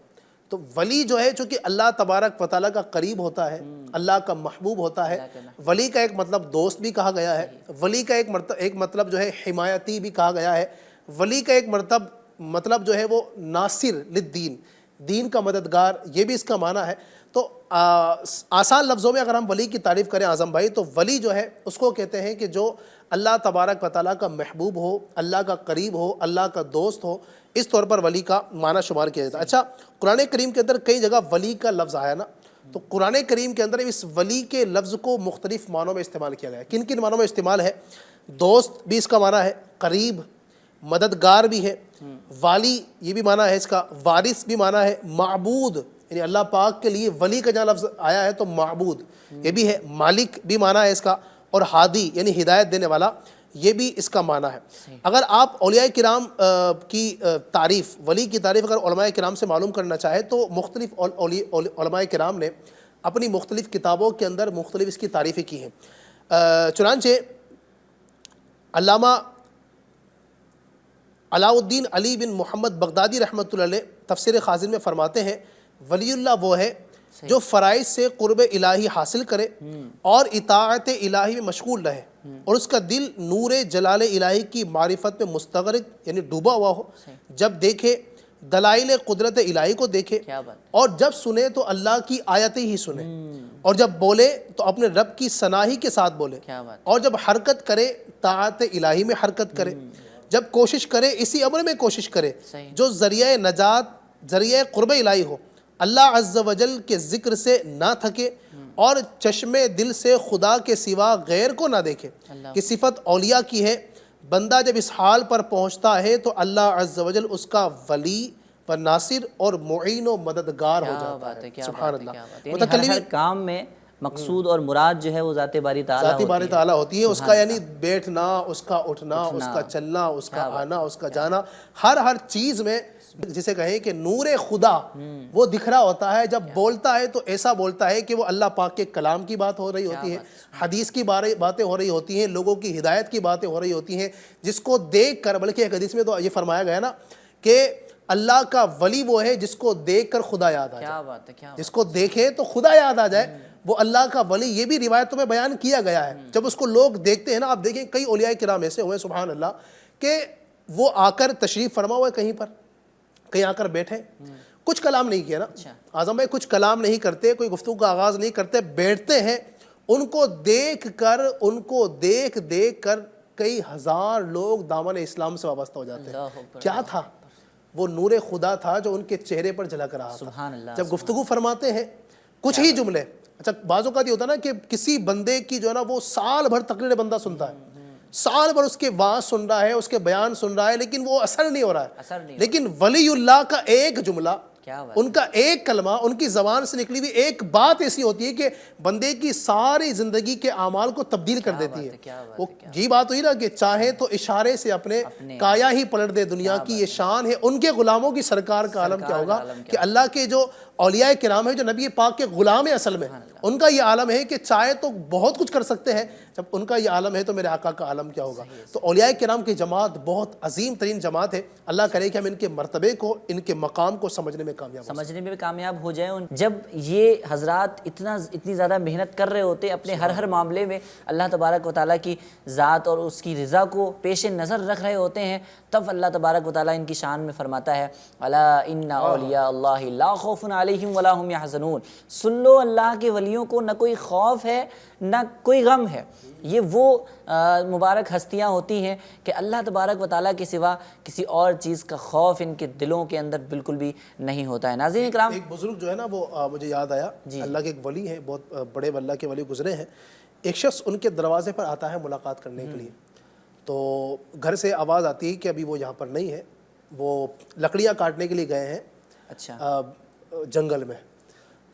تو ولی جو ہے چونکہ اللہ تبارک و تعالیٰ کا قریب ہوتا ہے، اللہ کا محبوب ہوتا ہے۔ ولی کا ایک مطلب دوست بھی کہا گیا ہے، ولی کا ایک مطلب جو ہے حمایتی بھی کہا گیا ہے، ولی کا ایک مطلب جو ہے وہ ناصر للدین، دین کا مددگار، یہ بھی اس کا معنی ہے۔ تو آسان لفظوں میں اگر ہم ولی کی تعریف کریں اعظم بھائی، تو ولی جو ہے اس کو کہتے ہیں کہ جو اللہ تبارک و تعالیٰ کا محبوب ہو، اللہ کا قریب ہو، اللہ کا دوست ہو، اس طور پر ولی کا معنی شمار کیا جاتا ہے۔ اچھا، قرآن کریم کے اندر کئی جگہ ولی کا لفظ آیا نا، تو قرآن کریم کے اندر اس ولی کے لفظ کو مختلف معنوں میں استعمال کیا گیا ہے۔ کن کن معنوں میں استعمال ہے؟ دوست بھی اس کا معنی ہے، قریب، مددگار بھی ہے، والی یہ بھی معنی ہے اس کا، وارث بھی معنی ہے، معبود یعنی اللہ پاک کے لیے ولی کا جہاں لفظ آیا ہے تو معبود یہ بھی ہے، مالک بھی معنی ہے اس کا، اور ہادی یعنی ہدایت دینے والا یہ بھی اس کا معنی ہے۔ اگر آپ اولیاء کرام کی تعریف، ولی کی تعریف اگر علماء کرام سے معلوم کرنا چاہے تو مختلف علماء کرام نے اپنی مختلف کتابوں کے اندر مختلف اس کی تعریفیں کی ہیں۔ چنانچہ علامہ علاء الدین علی بن محمد بغدادی رحمۃ اللہ علیہ تفسیر خازن میں فرماتے ہیں ولی اللہ وہ ہے جو فرائض سے قرب الہی حاصل کرے اور اطاعت الہی میں مشغول رہے، اور اس کا دل نور جلال الہی کی معرفت میں مستغرق یعنی ڈوبا ہوا ہو، جب دیکھے دلائل قدرت الہی کو دیکھے، اور جب سنے تو اللہ کی آیتیں ہی سنے، اور جب بولے تو اپنے رب کی ثنائی کے ساتھ بولے، اور جب حرکت کرے طاعت الہی میں حرکت کرے، جب کوشش کرے اسی امر میں کوشش کرے جو ذریعہ نجات، ذریعہ قرب الہی ہو، اللہ عز و جل کے ذکر سے نہ تھکے، اور چشم دل سے خدا کے سوا غیر کو نہ دیکھے۔ یہ صفت اولیاء کی ہے۔ بندہ جب اس حال پر پہنچتا ہے تو اللہ عز و جل اس کا ولی و ناصر اور معین و مددگار ہو جاتا ہے، سبحان اللہ۔ ہر کام میں مقصود اور مراد جو ہے وہ ذات باری تعالیٰ ذاتی باری تعالیٰ ہوتی ہے، اس کا یعنی بیٹھنا، اس کا اٹھنا، اس کا چلنا، اس کا آنا، اس کا جانا، ہر چیز میں جسے کہیں کہ نور خدا وہ دکھ رہا ہوتا ہے۔ جب بولتا ہے تو ایسا بولتا ہے کہ وہ اللہ پاک کے کلام کی بات ہو رہی ہوتی ہے، حدیث کی باتیں ہو رہی ہوتی ہیں، لوگوں کی ہدایت کی باتیں ہو رہی ہوتی ہیں، جس کو دیکھ کر، بلکہ ایک حدیث میں تو یہ فرمایا گیا نا کہ اللہ کا ولی وہ ہے جس کو دیکھ کر خدا یاد آ جائے، جس کو دیکھے تو خدا یاد آ جائے، وہ اللہ کا ولی۔ یہ بھی روایتوں میں بیان کیا گیا ہے۔ جب اس کو لوگ دیکھتے ہیں نا، آپ دیکھیں کئی اولیاء کرام ایسے ہوئے سبحان اللہ کہ وہ آ کر تشریف فرما ہوئے کہیں پر، کہیں آ کر بیٹھے، کچھ کلام نہیں کیا نا اعظم بھائی، کچھ کلام نہیں کرتے، کوئی گفتگو کا آغاز نہیں کرتے، بیٹھتے ہیں، ان کو دیکھ کر کئی ہزار لوگ دامن اسلام سے وابستہ ہو جاتے ہیں۔ کیا تھا؟ وہ نور خدا تھا جو ان کے چہرے پر جھلک رہا تھا۔ جب گفتگو فرماتے ہیں کچھ ہی جملے، اچھا بعض اوقات یہ ہوتا ہے نا کہ کسی بندے کی جو ہے نا وہ سال بھر تقریر بندہ سنتا ہے، سال بھر اس کے وعظ سن رہا ہے، اس کے بیان سن رہا ہے، لیکن وہ اثر نہیں ہو رہا ہے۔ لیکن ولی اللہ کا ایک جملہ، ان کا ایک کلمہ، ان کی زبان سے نکلی ہوئی ایک بات ایسی ہوتی ہے کہ بندے کی ساری زندگی کے اعمال کو تبدیل کر دیتی ہے۔ وہ یہ بات ہوئی نا کہ چاہے تو اشارے سے اپنے کایا ہی پلٹ دے دنیا کی، یہ شان ہے ان کے غلاموں کی۔ سرکار کا عالم کیا ہوگا کہ اللہ کے جو اولیاء کرام ہیں، جو نبی پاک کے غلام ہیں، اصل میں ان کا یہ عالم ہے کہ چاہے تو بہت کچھ کر سکتے ہیں، جب ان کا یہ عالم ہے تو میرے آقا کا عالم کیا ہوگا۔ تو اولیاء کرام کی جماعت بہت عظیم ترین جماعت ہے۔ اللہ کرے کہ ہم ان کے مرتبے کو، ان کے مقام کو سمجھنے میں کامیاب ہو سمجھنے میں بھی کامیاب ہو جائیں. جب یہ حضرات اتنی زیادہ محنت کر رہے ہوتے ہیں اپنے ہر معاملے میں اللہ تبارک و تعالیٰ کی ذات اور اس کی رضا کو پیش نظر رکھ رہے ہوتے ہیں, تب اللہ تبارک و تعالیٰ ان کی شان میں فرماتا ہے الا ان اولیاء اللہ لا خوف علیہم ولا هم یحزنون. سن لو, اللہ کے ولیوں کو نہ کوئی خوف ہے نہ کوئی غم ہے. یہ وہ مبارک ہستیاں ہوتی ہیں کہ اللہ تبارک و تعالیٰ کے سوا کسی اور چیز کا خوف ان کے دلوں کے اندر بالکل بھی نہیں ہوتا ہے. ناظرین اکرام, ایک بزرگ جو ہے نا وہ مجھے یاد آیا, اللہ کے ایک ولی ہیں, بہت بڑے اللہ کے ولی گزرے ہیں. ایک شخص ان کے دروازے پر آتا ہے ملاقات کرنے کے لیے, تو گھر سے آواز آتی ہے کہ ابھی وہ یہاں پر نہیں ہے, وہ لکڑیاں کاٹنے کے لیے گئے ہیں اچھا جنگل میں.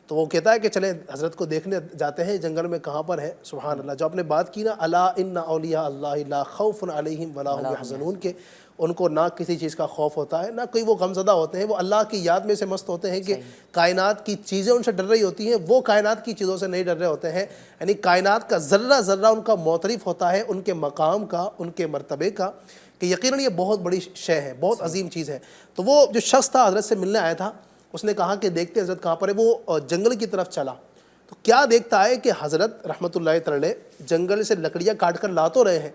تو وہ کہتا ہے کہ چلیں حضرت کو دیکھنے جاتے ہیں جنگل میں کہاں پر ہے. سبحان اللہ, جو آپ نے بات کی نا الا ان اولیاء اللہ لا خوف علیہم ولا هم یحزنون, کہ ان کو نہ کسی چیز کا خوف ہوتا ہے نہ کوئی وہ غمزدہ ہوتے ہیں, وہ اللہ کی یاد میں سے مست ہوتے ہیں کہ کائنات کی چیزیں ان سے ڈر رہی ہوتی ہیں, وہ کائنات کی چیزوں سے نہیں ڈر رہے ہوتے ہیں. یعنی کائنات کا ذرہ ذرہ ان کا معترف ہوتا ہے ان کے مقام کا, ان کے مرتبے کا, کہ یقیناً یہ بہت بڑی شے ہے, بہت عظیم چیز ہے. تو وہ جو شخص تھا حضرت سے ملنے آیا تھا, اس نے کہا کہ دیکھتے حضرت کہاں پر ہے. وہ جنگل کی طرف چلا تو کیا دیکھتا ہے کہ حضرت رحمۃ اللہ تعالی جنگل سے لکڑیاں کاٹ کر لا تو رہے ہیں,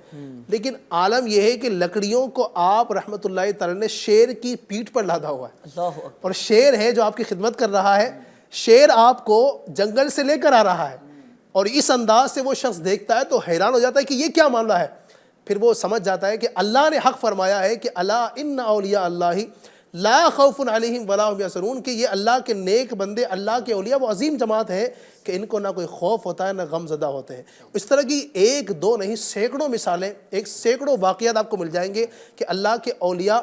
لیکن عالم یہ ہے کہ لکڑیوں کو آپ رحمۃ اللہ تعالی نے شیر کی پیٹھ پر لادا ہوا ہے. اور شیر ہے جو آپ کی خدمت کر رہا ہے, شیر آپ کو جنگل سے لے کر آ رہا ہے. اور اس انداز سے وہ شخص دیکھتا ہے تو حیران ہو جاتا ہے کہ یہ کیا معاملہ ہے. پھر وہ سمجھ جاتا ہے کہ اللہ نے حق فرمایا ہے کہ الا ان اولیاء اللہ لا خوف علیہم ولا هم یحزنون, کہ یہ اللہ کے نیک بندے, اللہ کے اولیاء وہ عظیم جماعت ہے کہ ان کو نہ کوئی خوف ہوتا ہے نہ غم زدہ ہوتے ہیں. اس طرح کی ایک دو نہیں سینکڑوں مثالیں, سینکڑوں واقعات آپ کو مل جائیں گے کہ اللہ کے اولیاء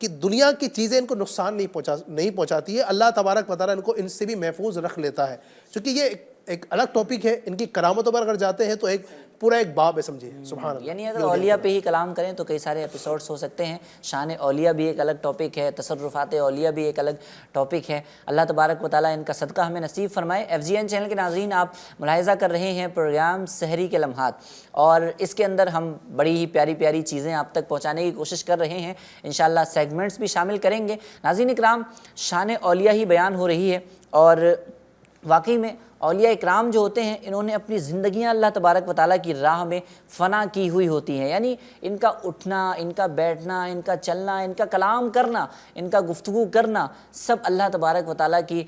کی دنیا کی چیزیں ان کو نقصان نہیں پہنچاتی ہے. اللہ تبارک و تعالیٰ ان کو ان سے بھی محفوظ رکھ لیتا ہے. چونکہ یہ ایک الگ ٹاپک ہے, ان کی کرامتوں پر اگر جاتے ہیں تو ایک پورا ایک باب ہے, سمجھیے. سبحان اللہ. یعنی اگر اولیاء پہ ہی کلام کریں تو کئی سارے ایپیسوڈز ہو سکتے ہیں. شان اولیاء بھی ایک الگ ٹاپک ہے, تصرفات اولیاء بھی ایک الگ ٹاپک ہے. اللہ تبارک و تعالیٰ ان کا صدقہ ہمیں نصیب فرمائے. FGN چینل کے ناظرین, آپ ملاحظہ کر رہے ہیں پروگرام سحری کے لمحات, اور اس کے اندر ہم بڑی ہی پیاری پیاری چیزیں آپ تک پہنچانے کی کوشش کر رہے ہیں. انشاءاللہ سیگمنٹس بھی شامل کریں گے. ناظرین اکرام, شان اولیاء ہی بیان ہو رہی ہے, اور واقعی میں اولیاء اکرام جو ہوتے ہیں انہوں نے اپنی زندگیاں اللہ تبارک و تعالیٰ کی راہ میں فنا کی ہوئی ہوتی ہیں. یعنی ان کا اٹھنا, ان کا بیٹھنا, ان کا چلنا, ان کا کلام کرنا, ان کا گفتگو کرنا, سب اللہ تبارک و تعالیٰ کی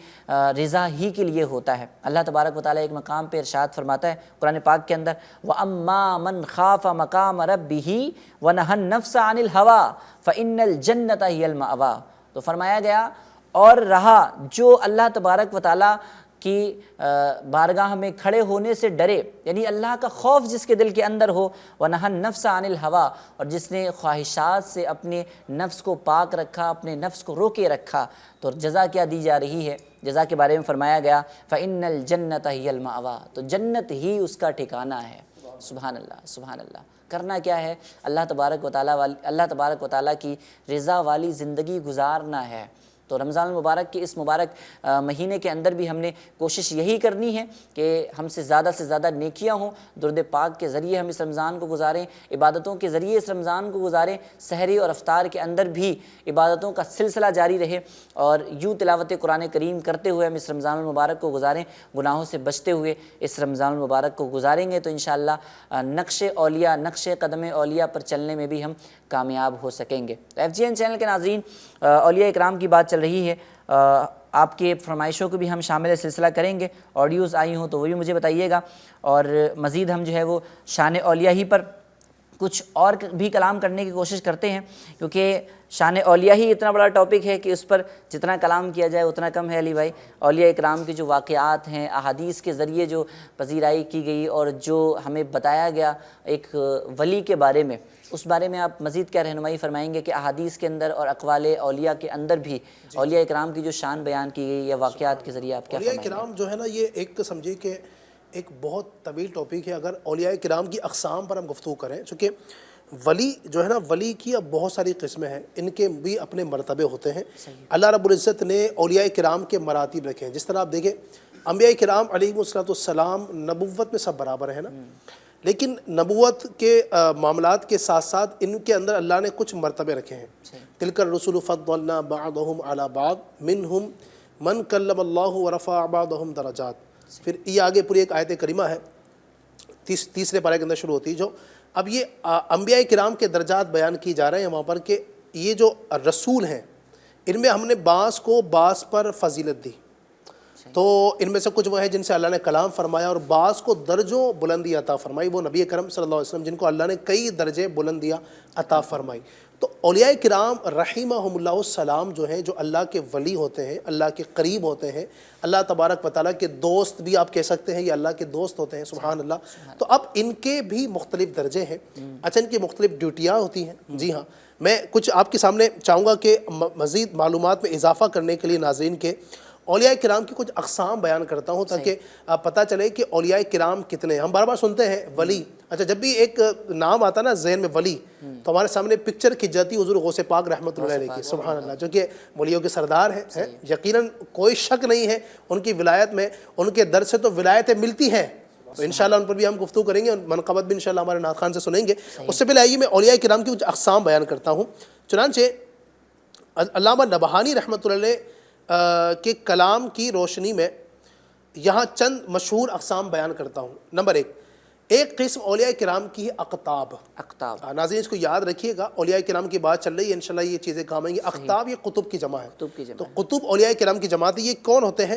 رضا ہی کے لیے ہوتا ہے. اللہ تبارک و تعالیٰ ایک مقام پہ ارشاد فرماتا ہے قرآن پاک کے اندر, وَأَمَّا مَنْ خَافَ مَقَامَ رَبِّهِ وَنَهَى النَّفْسَ عَنِ الْهَوَىٰ فَإِنَّ الْجَنَّةَ هِيَ الْمَأْوَىٰ. تو فرمایا گیا اور رہا جو اللہ تبارک و تعالیٰ کی بارگاہ میں کھڑے ہونے سے ڈرے, یعنی اللہ کا خوف جس کے دل کے اندر ہو, وَنَهَى النَّفْسَ عَنِ الْهَوَىٰ, اور جس نے خواہشات سے اپنے نفس کو پاک رکھا, اپنے نفس کو روکے رکھا, تو جزا کیا دی جا رہی ہے؟ جزا کے بارے میں فرمایا گیا فَإِنَّ الْجَنَّةَ هِيَ الْمَأْوَىٰ, تو جنت ہی اس کا ٹھکانہ ہے. سبحان اللہ, سبحان اللہ. کرنا کیا ہے؟ اللہ تبارک و تعالیٰ کی رضا والی زندگی گزارنا ہے. تو رمضان المبارک کے اس مبارک مہینے کے اندر بھی ہم نے کوشش یہی کرنی ہے کہ ہم سے زیادہ نیکیاں ہوں, درود پاک کے ذریعے ہم اس رمضان کو گزاریں, عبادتوں کے ذریعے اس رمضان کو گزاریں, سحری اور افطار کے اندر بھی عبادتوں کا سلسلہ جاری رہے, اور یوں تلاوت قرآن کریم کرتے ہوئے ہم اس رمضان المبارک کو گزاریں, گناہوں سے بچتے ہوئے اس رمضان المبارک کو گزاریں گے تو انشاءاللہ نقش اولیاء, نقش قدم اولیاء پر چلنے میں بھی ہم کامیاب ہو سکیں گے. FGN چینل کے ناظرین, اولیاء اکرام کی بات چل رہی ہے, آپ کے فرمائشوں کو بھی ہم شامل سلسلہ کریں گے. آڈیوز آئی ہوں تو وہ بھی مجھے بتائیے گا, اور مزید ہم جو ہے وہ شان اولیاء ہی پر کچھ اور بھی کلام کرنے کی کوشش کرتے ہیں, کیونکہ شان اولیاء ہی اتنا بڑا ٹاپک ہے کہ اس پر جتنا کلام کیا جائے اتنا کم ہے. علی بھائی, اولیاء اکرام کے جو واقعات ہیں, احادیث کے ذریعے جو پذیرائی کی گئی اور جو ہمیں بتایا گیا ایک ولی کے بارے میں, اس بارے میں آپ مزید کیا رہنمائی فرمائیں گے کہ احادیث کے اندر اور اقوال اولیاء کے اندر بھی اولیاء اکرام کی جو شان بیان کی گئی یا واقعات کے ذریعے آپ کیا فرمائیں گے؟ اولیاء کرام جو ہے نا, یہ ایک سمجھیے کہ ایک بہت طویل ٹاپک ہے. اگر اولیاء کرام کی اقسام پر ہم گفتگو کریں, چونکہ ولی جو ہے نا, ولی کی اب بہت ساری قسمیں ہیں, ان کے بھی اپنے مرتبے ہوتے ہیں. اللہ رب العزت نے اولیاء کرام کے مراتب رکھے ہیں. جس طرح آپ دیکھیں انبیاء کرام علیہم السلام نبوت میں سب برابر ہیں نا, لیکن نبوت کے معاملات کے ساتھ ساتھ ان کے اندر اللہ نے کچھ مرتبے رکھے ہیں. تلک الرسل فضلنا بعضهم علی بعض منہم من کلم اللہ ورفع بعضهم درجات. پھر یہ آگے پوری ایک آیت کریمہ ہے تیسرے پارے کے اندر شروع ہوتی ہے، جو اب یہ انبیاء کرام کے درجات بیان کی جا رہے ہیں وہاں پر کہ یہ جو رسول ہیں ان میں ہم نے بعض کو بعض پر فضیلت دی. تو ان میں سے کچھ وہ ہیں جن سے اللہ نے کلام فرمایا، اور بعض کو درجوں بلندی عطا فرمائی، وہ نبی کرم صلی اللہ علیہ وسلم جن کو اللہ نے کئی درجے بلندیاں عطا فرمائی. تو اولیاء کرام رحمہم اللہ السلام جو ہیں، جو اللہ کے ولی ہوتے ہیں، اللہ کے قریب ہوتے ہیں، اللہ تبارک و تعالیٰ کے دوست بھی آپ کہہ سکتے ہیں، یہ اللہ کے دوست ہوتے ہیں، سبحان اللہ. تو اب ان کے بھی مختلف درجے ہیں. اچھا، ان کی مختلف ڈیوٹیاں ہوتی ہیں. جی ہاں، میں کچھ آپ کے سامنے چاہوں گا کہ مزید معلومات میں اضافہ کرنے کے لیے ناظرین کے اولیاء کرام کی کچھ اقسام بیان کرتا ہوں تاکہ پتہ چلے کہ اولیاء کرام کتنے ہیں. ہم بار بار سنتے ہیں ولی. اچھا، جب بھی ایک نام آتا نا ذہن میں ولی تو ہمارے سامنے پکچر کھنچ جاتی حضور غوث پاک رحمۃ اللہ علیہ کی، سبحان اللہ، جو کہ ولیوں کے سردار ہیں. یقیناً کوئی شک نہیں ہے ان کی ولایت میں، ان کے در سے تو ولایتیں ملتی ہیں. تو انشاءاللہ ان پر بھی ہم گفتگو کریں گے اور منقبت بھی انشاءاللہ ہمارے نعت خان سے سنیں گے. اس سے پہلے آئیے میں اولیاء کرام کی کچھ اقسام بیان کرتا ہوں. چنانچہ علامہ نبہانی رحمۃ اللہ علیہ کے کلام کی روشنی میں یہاں چند مشہور اقسام بیان کرتا ہوں. نمبر ایک قسم اولیاء کرام کی ہے اقطاب. ناظرین اس کو یاد رکھیے گا، اولیاء کرام کی بات چل رہی ہے، انشاءاللہ یہ چیزیں کام آئیں گی. اقطاب یہ قطب کی جمع ہے. تو قطب اولیاء کرام کی جماعت ہے. یہ کون ہوتے ہیں؟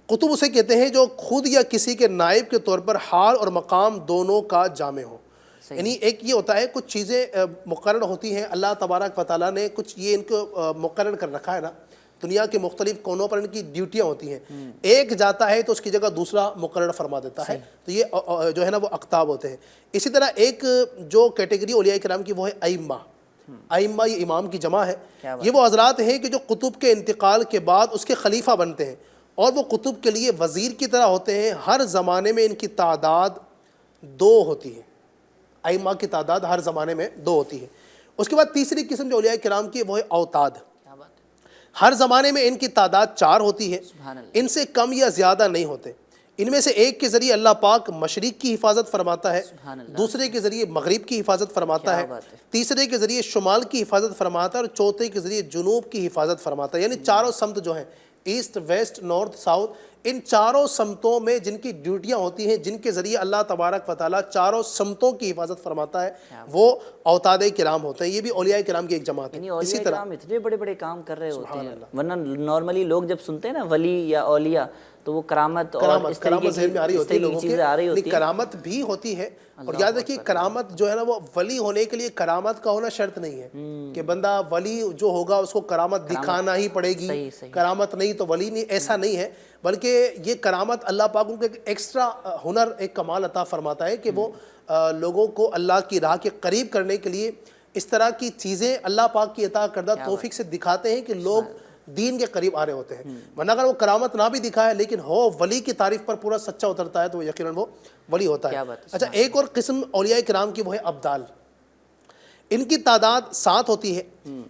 قطب اسے کہتے ہیں جو خود یا کسی کے نائب کے طور پر حال اور مقام دونوں کا جامع ہو. یعنی ایک یہ ہوتا ہے کچھ چیزیں مقرر ہوتی ہیں، اللہ تبارک و تعالیٰ نے کچھ یہ ان کو مقرر کر رکھا ہے نا. دنیا کے مختلف کونوں پر ان کی ڈیوٹیاں ہوتی ہیں. ایک جاتا ہے تو اس کی جگہ دوسرا مقرر فرما دیتا ہے. تو یہ جو ہے نا وہ اقطاب ہوتے ہیں. اسی طرح ایک جو کیٹیگری اولیاء کرام کی وہ ہے ائمہ. ائمہ یہ امام کی جمع ہے. یہ وہ حضرات ہیں کہ جو قطب کے انتقال کے بعد اس کے خلیفہ بنتے ہیں اور وہ قطب کے لیے وزیر کی طرح ہوتے ہیں. ہر زمانے میں ان کی تعداد 2 ہوتی ہے. ائمہ کی تعداد ہر زمانے میں 2 ہوتی ہے. اس کے بعد تیسری قسم جو اولیاء کرام کی وہ ہے اوتاد. ہر زمانے میں ان کی تعداد 4 ہوتی ہے. ان سے کم یا زیادہ نہیں ہوتے. ان میں سے ایک کے ذریعے اللہ پاک مشرق کی حفاظت فرماتا ہے، دوسرے کے ذریعے مغرب کی حفاظت فرماتا ہے، تیسرے کے ذریعے شمال کی حفاظت فرماتا ہے، اور چوتھے کے ذریعے جنوب کی حفاظت فرماتا ہے. یعنی چاروں سمت جو ہیں، ایسٹ، ویسٹ، نارتھ، ساؤتھ، ان چاروں سمتوں میں جن کی ڈیوٹیاں ہوتی ہیں، جن کے ذریعے اللہ تبارک و تعالیٰ چاروں سمتوں کی حفاظت فرماتا ہے، وہ اوتاد کرام ہوتے ہیں. یہ بھی اولیاء کرام کی ایک جماعت ہے. اسی طرح اتنے بڑے بڑے کام کر رہے ہوتے ہیں، ورنہ نارملی لوگ جب سنتے ہیں نا ولی یا اولیاء تو وہ کرامت اور اس طریقے کی چیزیں آ رہی ہوتی ہیں. کرامت بھی ہوتی ہے. اور یاد رکھیے کرامت جو ہے نا وہ ولی ہونے کے لیے کرامت کا ہونا شرط نہیں ہے کہ بندہ ولی جو ہوگا اس کو کرامت دکھانا ہی پڑے گی، کرامت نہیں تو ولی نہیں، ایسا نہیں ہے. بلکہ یہ کرامت اللہ پاک ان کو ایک ایکسٹرا ہنر، ایک کمال عطا فرماتا ہے کہ وہ لوگوں کو اللہ کی راہ کے قریب کرنے کے لیے اس طرح کی چیزیں اللہ پاک کی عطا کردہ توفیق سے دکھاتے ہیں کہ لوگ دین کے قریب آ رہے ہوتے ہیں. ورنہ اگر وہ کرامت نہ بھی دکھائے لیکن ہو ولی کی تعریف پر پورا سچا اترتا ہے تو وہ یقیناً وہ ولی ہوتا ہے. اچھا، ایک اور قسم اولیاء کرام کی وہ ہے ابدال. ان کی تعداد 7 ہوتی ہے.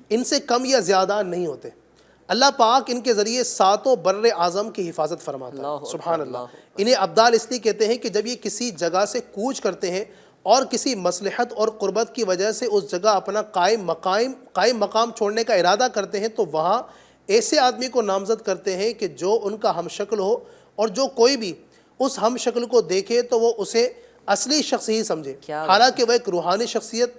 ان سے کم یا زیادہ نہیں ہوتے. اللہ پاک ان کے ذریعے 7 بر اعظم کی حفاظت فرماتا ہے. سبحان اللہ. انہیں ابدال اس لیے کہتے ہیں کہ جب یہ کسی جگہ سے کوچ کرتے ہیں اور کسی مصلحت اور قربت کی وجہ سے اس جگہ اپنا قائم مقام چھوڑنے کا ارادہ کرتے ہیں تو وہاں ایسے آدمی کو نامزد کرتے ہیں کہ جو ان کا ہم شکل ہو، اور جو کوئی بھی اس ہم شکل کو دیکھے تو وہ اسے اصلی شخص ہی سمجھے، حالانکہ وہ ایک روحانی شخصیت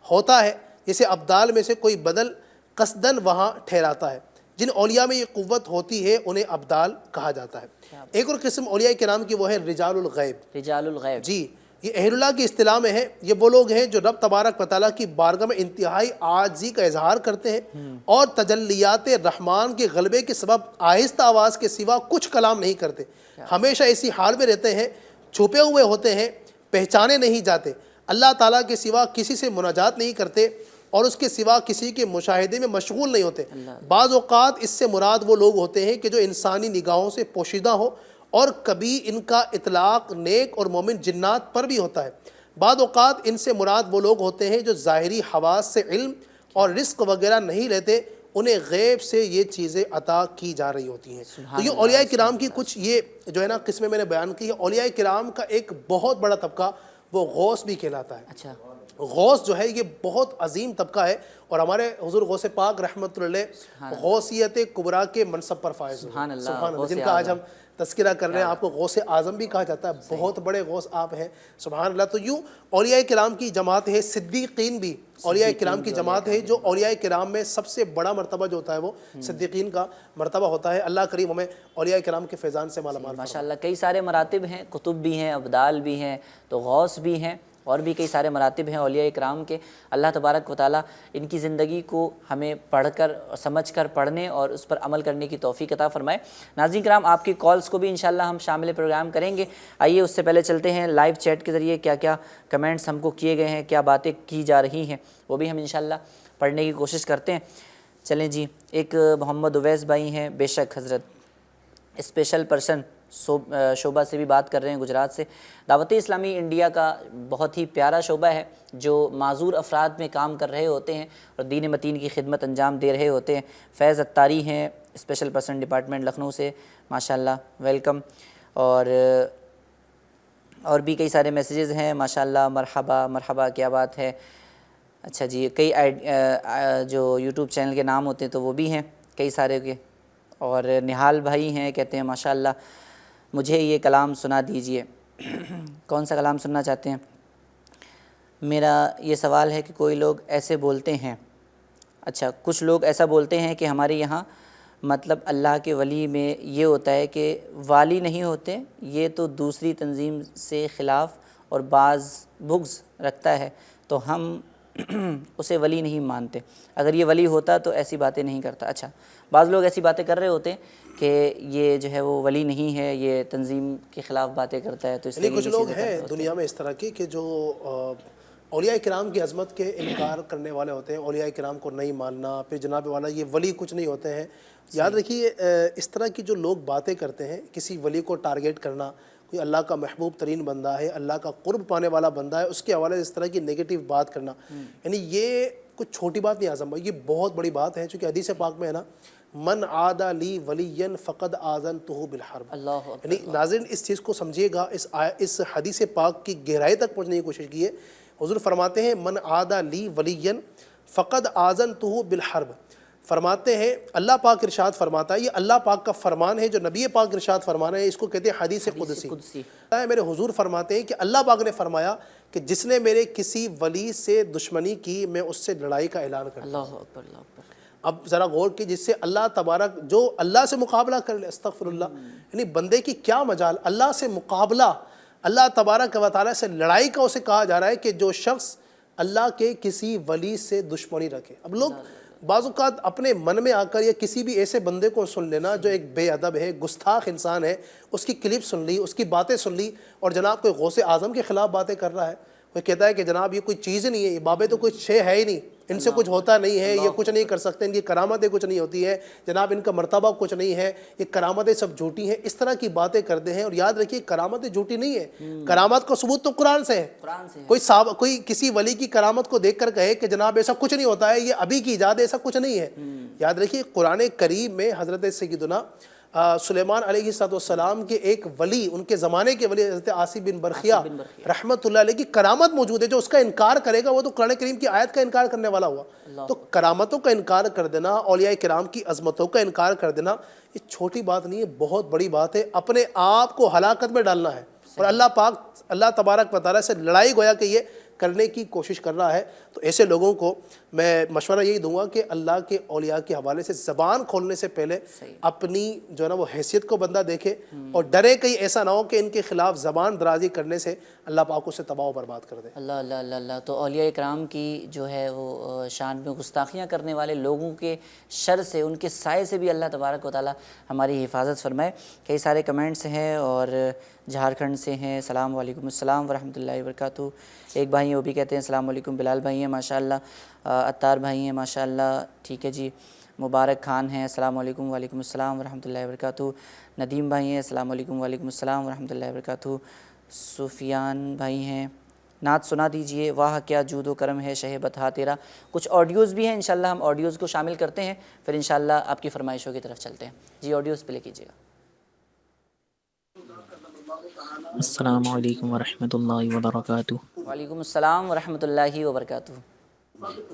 ہوتا ہے. جسے ابدال میں سے کوئی بدل قصدن وہاں ٹھہراتا ہے. جن اولیاء میں یہ قوت ہوتی ہے انہیں ابدال کہا جاتا ہے. ایک اور قسم اولیاء کرام کی وہ ہے رجال الغیب. رجال الغیب، جی، یہ اہل اللہ کی اصطلاح میں ہے. یہ وہ لوگ ہیں جو رب تبارک و تعالیٰ کی بارگاہ میں انتہائی عاجزی کا اظہار کرتے ہیں اور تجلیات رحمان کے غلبے کے سبب آہستہ آواز کے سوا کچھ کلام نہیں کرتے. ہمیشہ اسی حال میں رہتے ہیں، چھپے ہوئے ہوتے ہیں، پہچانے نہیں جاتے. اللہ تعالیٰ کے سوا کسی سے مناجات نہیں کرتے اور اس کے سوا کسی کے مشاہدے میں مشغول نہیں ہوتے. بعض اوقات اس سے مراد وہ لوگ ہوتے ہیں کہ جو انسانی نگاہوں سے پوشیدہ ہو، اور کبھی ان کا اطلاق نیک اور مومن جنات پر بھی ہوتا ہے. بعض اوقات ان سے مراد وہ لوگ ہوتے ہیں جو ظاہری حواس سے علم اور رزق وغیرہ نہیں لیتے، انہیں غیب سے یہ چیزیں عطا کی جا رہی ہوتی ہیں. تو یہ اولیاء کرام کی کچھ یہ جو ہے نا قسمیں میں نے بیان کی ہے. اولیاء کرام کا ایک بہت بڑا طبقہ وہ غوث بھی کہلاتا ہے. اچھا، غوث جو ہے یہ بہت عظیم طبقہ ہے، اور ہمارے حضور غوث پاک رحمۃ اللہ علیہ غوثیت کبریٰ کے منصب پر فائز ہوئے، سبحان اللہ، سبحان اللہ، غوث جن کا آج ہم اعظم، تذکرہ کر رہے ہیں۔ آپ کو غوث اعظم بھی کہا جاتا ہے، بہت بڑے غوث آپ ہیں، سبحان اللہ۔ تو یوں اولیاء کرام کی جماعت ہے، صدیقین بھی اولیاء کرام کی جماعت ہے، جو اولیاء کرام میں سب سے بڑا مرتبہ جو ہوتا ہے وہ صدیقین کا مرتبہ ہوتا ہے۔ اللہ کریم ہمیں اولیاء کرام کے فیضان سے مالا مال فرمائے۔ ماشاء اللہ کئی سارے مراتب ہیں، قطب بھی ہیں، ابدال بھی ہیں، تو غوث بھی ہیں، اور بھی کئی سارے مراتب ہیں اولیاء اکرام کے۔ اللہ تبارک و تعالیٰ ان کی زندگی کو ہمیں پڑھ کر سمجھ کر پڑھنے اور اس پر عمل کرنے کی توفیق عطا فرمائے۔ ناظرین کرام، آپ کی کالز کو بھی انشاءاللہ ہم شامل پروگرام کریں گے۔ آئیے اس سے پہلے چلتے ہیں لائیو چیٹ کے ذریعے کیا کیا کمنٹس ہم کو کیے گئے ہیں، کیا باتیں کی جا رہی ہیں، وہ بھی ہم انشاءاللہ پڑھنے کی کوشش کرتے ہیں۔ چلیں جی، ایک محمد اویس بھائی ہیں، بے شک حضرت اسپیشل پرسن شعبہ سے بھی بات کر رہے ہیں، گجرات سے۔ دعوت اسلامی انڈیا کا بہت ہی پیارا شعبہ ہے جو معذور افراد میں کام کر رہے ہوتے ہیں اور دین متین کی خدمت انجام دے رہے ہوتے ہیں۔ فیض اتاری ہیں، اسپیشل پرسن ڈپارٹمنٹ لکھنؤ سے، ماشاءاللہ ویلکم۔ اور بھی کئی سارے میسیجز ہیں، ماشاءاللہ مرحبا مرحبا، کیا بات ہے۔ اچھا جی، کئی جو یوٹیوب چینل کے نام ہوتے ہیں تو وہ بھی ہیں کئی سارے کے۔ اور نہال بھائی ہیں، کہتے ہیں ماشاءاللہ مجھے یہ کلام سنا دیجئے۔ کون سا کلام سننا چاہتے ہیں؟ میرا یہ سوال ہے کہ کوئی لوگ ایسے بولتے ہیں، اچھا کچھ لوگ ایسا بولتے ہیں کہ ہمارے یہاں مطلب اللہ کے ولی میں یہ ہوتا ہے کہ والی نہیں ہوتے، یہ تو دوسری تنظیم سے خلاف اور بعض بغض رکھتا ہے تو ہم اسے ولی نہیں مانتے، اگر یہ ولی ہوتا تو ایسی باتیں نہیں کرتا۔ اچھا، بعض لوگ ایسی باتیں کر رہے ہوتے ہیں کہ یہ جو ہے وہ ولی نہیں ہے، یہ تنظیم کے خلاف باتیں کرتا ہے، تو اس لیے کچھ لوگ ہیں دنیا میں اس طرح کے کہ جو اولیاء کرام کی عظمت کے انکار کرنے والے ہوتے ہیں، اولیاء کرام کو نہیں ماننا، پھر جناب والا یہ ولی کچھ نہیں ہوتے ہیں۔ یاد رکھیے اس طرح کی جو لوگ باتیں کرتے ہیں، کسی ولی کو ٹارگیٹ کرنا، کوئی اللہ کا محبوب ترین بندہ ہے، اللہ کا قرب پانے والا بندہ ہے، اس کے حوالے سے اس طرح کی نیگیٹو بات کرنا، یعنی یہ کچھ چھوٹی بات نہیں اعظم بھائی، یہ بہت بڑی بات ہے، چونکہ حدیث پاک میں ہے نا، من عادى لی ولی فقد آذنتہ بالحرب۔ یعنی ناظرین اس چیز کو سمجھیے گا، اس حدیث پاک کی گہرائی تک پہنچنے کی کوشش کیے۔ حضور فرماتے ہیں من عادى لی ولی فقد آذنتہ بالحرب، فرماتے ہیں اللہ پاک ارشاد فرماتا ہے، یہ اللہ پاک کا فرمان ہے جو نبی پاک ارشاد فرمانا ہے، اس کو کہتے ہیں حدیث قدسی۔ میرے حضور فرماتے ہیں کہ اللہ پاک نے فرمایا کہ جس نے میرے کسی ولی سے دشمنی کی میں اس سے لڑائی کا اعلان کرتا ہوں۔ اللہ اکبر، اللہ اکبر۔ اب ذرا غور کی، جس سے اللہ تبارک جو اللہ سے مقابلہ کر لے، استغفر اللہ، یعنی بندے کی کیا مجال، اللہ سے مقابلہ، اللہ تبارک و تعالیٰ سے لڑائی کا اسے کہا جا رہا ہے کہ جو شخص اللہ کے کسی ولی سے دشمنی رکھے۔ اب لوگ بعض اوقات اپنے من میں آ کر یا کسی بھی ایسے بندے کو سن لینا جو ایک بے ادب ہے، گستاخ انسان ہے، اس کی کلپ سن لی، اس کی باتیں سن لی، اور جناب کوئی غوث اعظم کے خلاف باتیں کر رہا ہے، کوئی کہتا ہے کہ جناب یہ کوئی چیز نہیں ہے، یہ بابے تو کوئی شے ہے ہی نہیں، ان سے کچھ ہوتا نہیں ہے، یہ کچھ نہیں کر سکتے، ان کی کرامتیں کچھ نہیں ہوتی ہیں، جناب ان کا مرتبہ کچھ نہیں ہے، یہ کرامتیں سب جھوٹی ہیں، اس طرح کی باتیں کرتے ہیں۔ اور یاد رکھیے کرامتیں جھوٹی نہیں ہیں، کرامت کا ثبوت تو قرآن سے ہے۔ کوئی کسی ولی کی کرامت کو دیکھ کر کہے کہ جناب ایسا کچھ نہیں ہوتا ہے، یہ ابھی کی ایجاد ہے، ایسا کچھ نہیں ہے۔ یاد رکھیے قرآن کریم میں حضرت سیدنا سلیمان علیہ السلام کے ایک ولی، ان کے زمانے کے ولی حضرت عاصی بن برخیہ رحمۃ اللہ علیہ کی کرامت موجود ہے، جو اس کا انکار کرے گا وہ تو قرآن کریم کی آیت کا انکار کرنے والا ہوا۔ تو کرامتوں کا انکار کر دینا، اولیاء کرام کی عظمتوں کا انکار کر دینا، یہ چھوٹی بات نہیں ہے، بہت بڑی بات ہے، اپنے آپ کو ہلاکت میں ڈالنا ہے، اور اللہ تبارک و تعالیٰ سے لڑائی گویا کہ یہ کرنے کی کوشش کر رہا ہے۔ تو ایسے لوگوں کو میں مشورہ یہی دوں گا کہ اللہ کے اولیاء کے حوالے سے زبان کھولنے سے پہلے اپنی جو ہے نا وہ حیثیت کو بندہ دیکھے، اور ڈرے کہیں ایسا نہ ہو کہ ان کے خلاف زبان درازی کرنے سے اللہ پاک اسے تباہ و برباد کر دے۔ اللہ اللہ اللہ اللہ۔ تو اولیاء اکرام کی جو ہے وہ شان میں گستاخیاں کرنے والے لوگوں کے شر سے، ان کے سائے سے بھی اللہ تبارک و تعالیٰ ہماری حفاظت فرمائے۔ کئی سارے کمنٹس ہیں، اور جھارکھنڈ سے ہیں، السلام علیکم، السلام ورحمۃ اللہ وبرکاتہ۔ ایک بھائی ہیں وہ بھی کہتے ہیں السلام علیکم، بلال بھائی ہیں ماشاءاللہ، عطار بھائی ہیں ماشاءاللہ، ٹھیک ہے جی، مبارک خان ہیں، السلام علیکم، وعلیکم السلام ورحمۃ اللہ وبرکاتہ۔ ندیم بھائی ہیں، السلام علیکم، وعلیکم السلام ورحمۃ اللہ وبرکاتہ۔ سفیان بھائی ہیں، نعت سنا دیجئے، واہ کیا جود و کرم ہے شہ بتہا تیرا۔ کچھ آڈیوز بھی ہیں، انشاءاللہ ہم آڈیوز کو شامل کرتے ہیں، پھر انشاءاللہ آپ کی فرمائشوں کی طرف چلتے ہیں۔ جی آڈیوز پلے کیجئے گا۔ السلام علیکم ورحمۃ اللہ وبرکاتہ۔ وعلیکم السلام ورحمۃ اللہ وبرکاتہ۔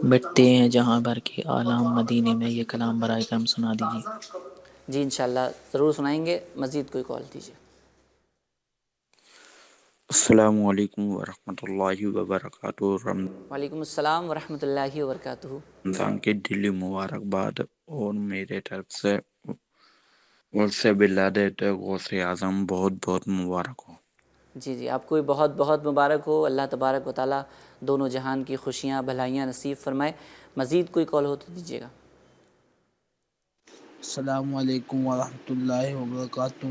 بیٹھتے ہیں جہاں بھر کے عالم مدینے میں، یہ کلام برائے کرم سنا دیجیے۔ جی انشاءاللہ ضرور سنائیں گے، مزید کوئی کال دیجیے۔ السلام علیکم ورحمۃ اللہ وبرکاتہ۔ وعلیکم السلام ورحمۃ اللہ وبرکاتہ۔ رمضان کی دلی مبارکباد، اور میرے طرف سے غوث ولادت غوث اعظم بہت بہت مبارک ہو۔ جی جی آپ کو بھی بہت بہت مبارک ہو، اللہ تبارک و تعالیٰ دونوں جہان کی خوشیاں بھلائیاں نصیب فرمائے۔ مزید کوئی کال ہو تو دیجیے گا۔ السلام علیکم ورحمۃ اللہ وبرکاتہ۔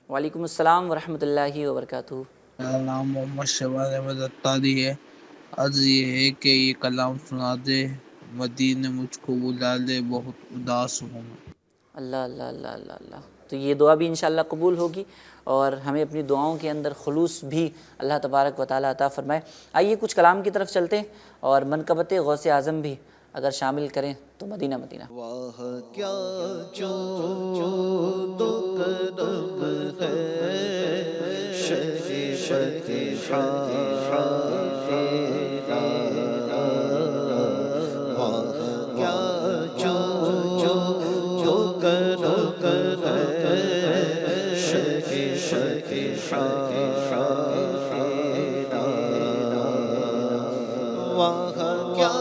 وعلیکم السلام ورحمۃ اللہ وبرکاتہ۔ میرا نام محمد شہباز احمد اتاری ہے۔ عرض یہ ہے کہ یہ کلام سنا دے، مدینے مجھ کو بلا لے، بہت اداس ہوں میں۔ اللہ اللہ اللہ اللہ اللہ۔ تو یہ دعا بھی انشاءاللہ قبول ہوگی، اور ہمیں اپنی دعاؤں کے اندر خلوص بھی اللہ تبارک و تعالیٰ عطا فرمائے۔ آئیے کچھ کلام کی طرف چلتے ہیں، اور منقبت غوث اعظم بھی اگر شامل کریں تو مدینہ مدینہ۔ واہ کیا جود و کرم ہے شریفت تیرا، واہ کیا جود و کرم ہے شریفت تیرا، واہ کیا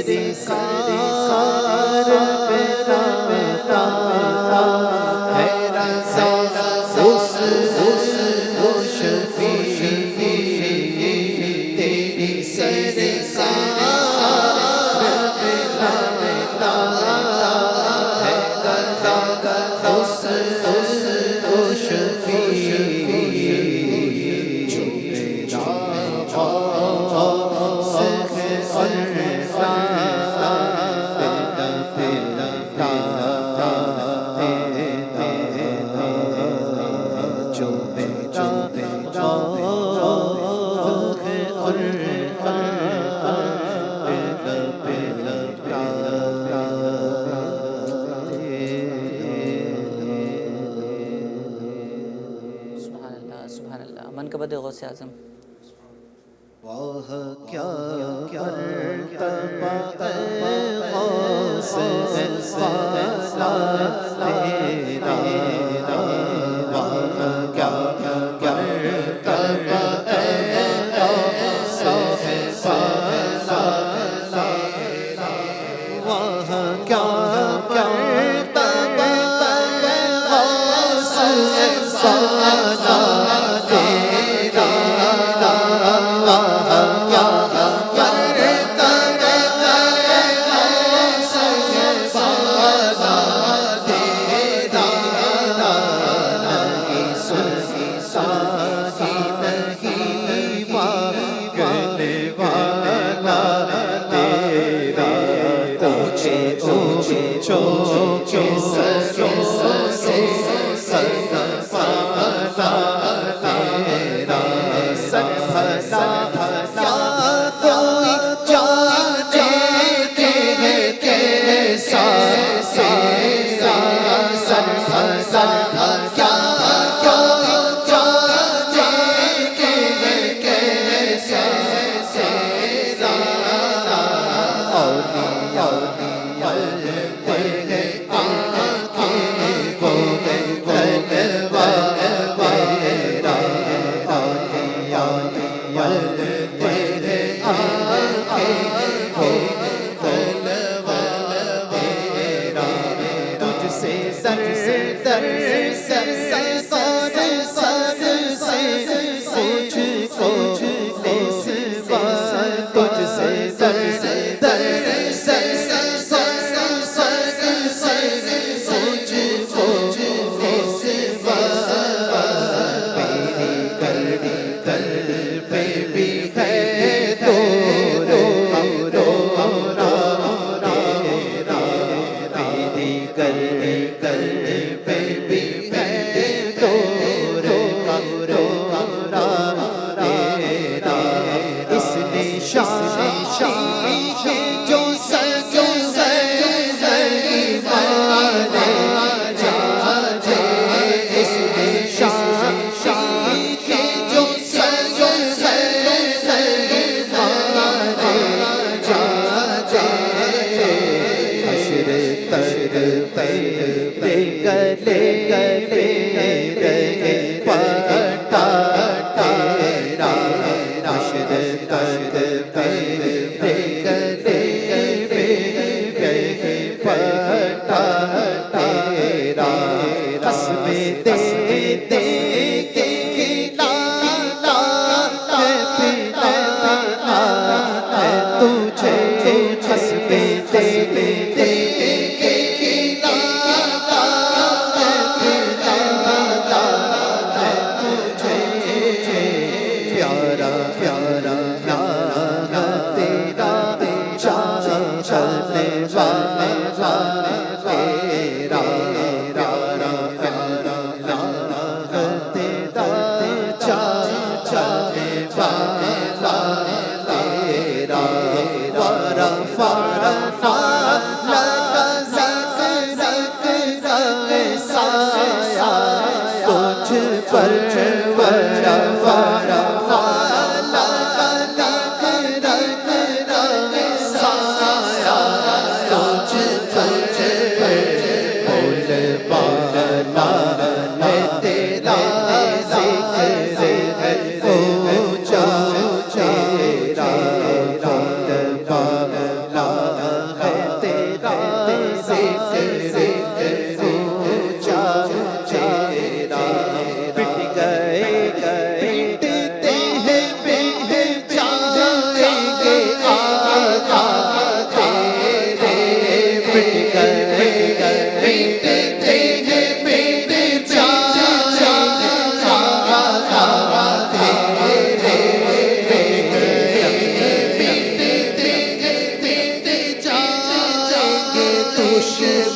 سرکار بلاتا ہے رضا اس شفیع تیری سرکار بلاتا ہے رضا اس شفیع جو میرا سبحان اللہ. منقبت غوث اعظم. واہ کیا مرتبہ غوث والا تیرا، واہ کیا مرتبہ غوث والا تیرا، واہ کیا مرتبہ غوث والا تیرا، تیرا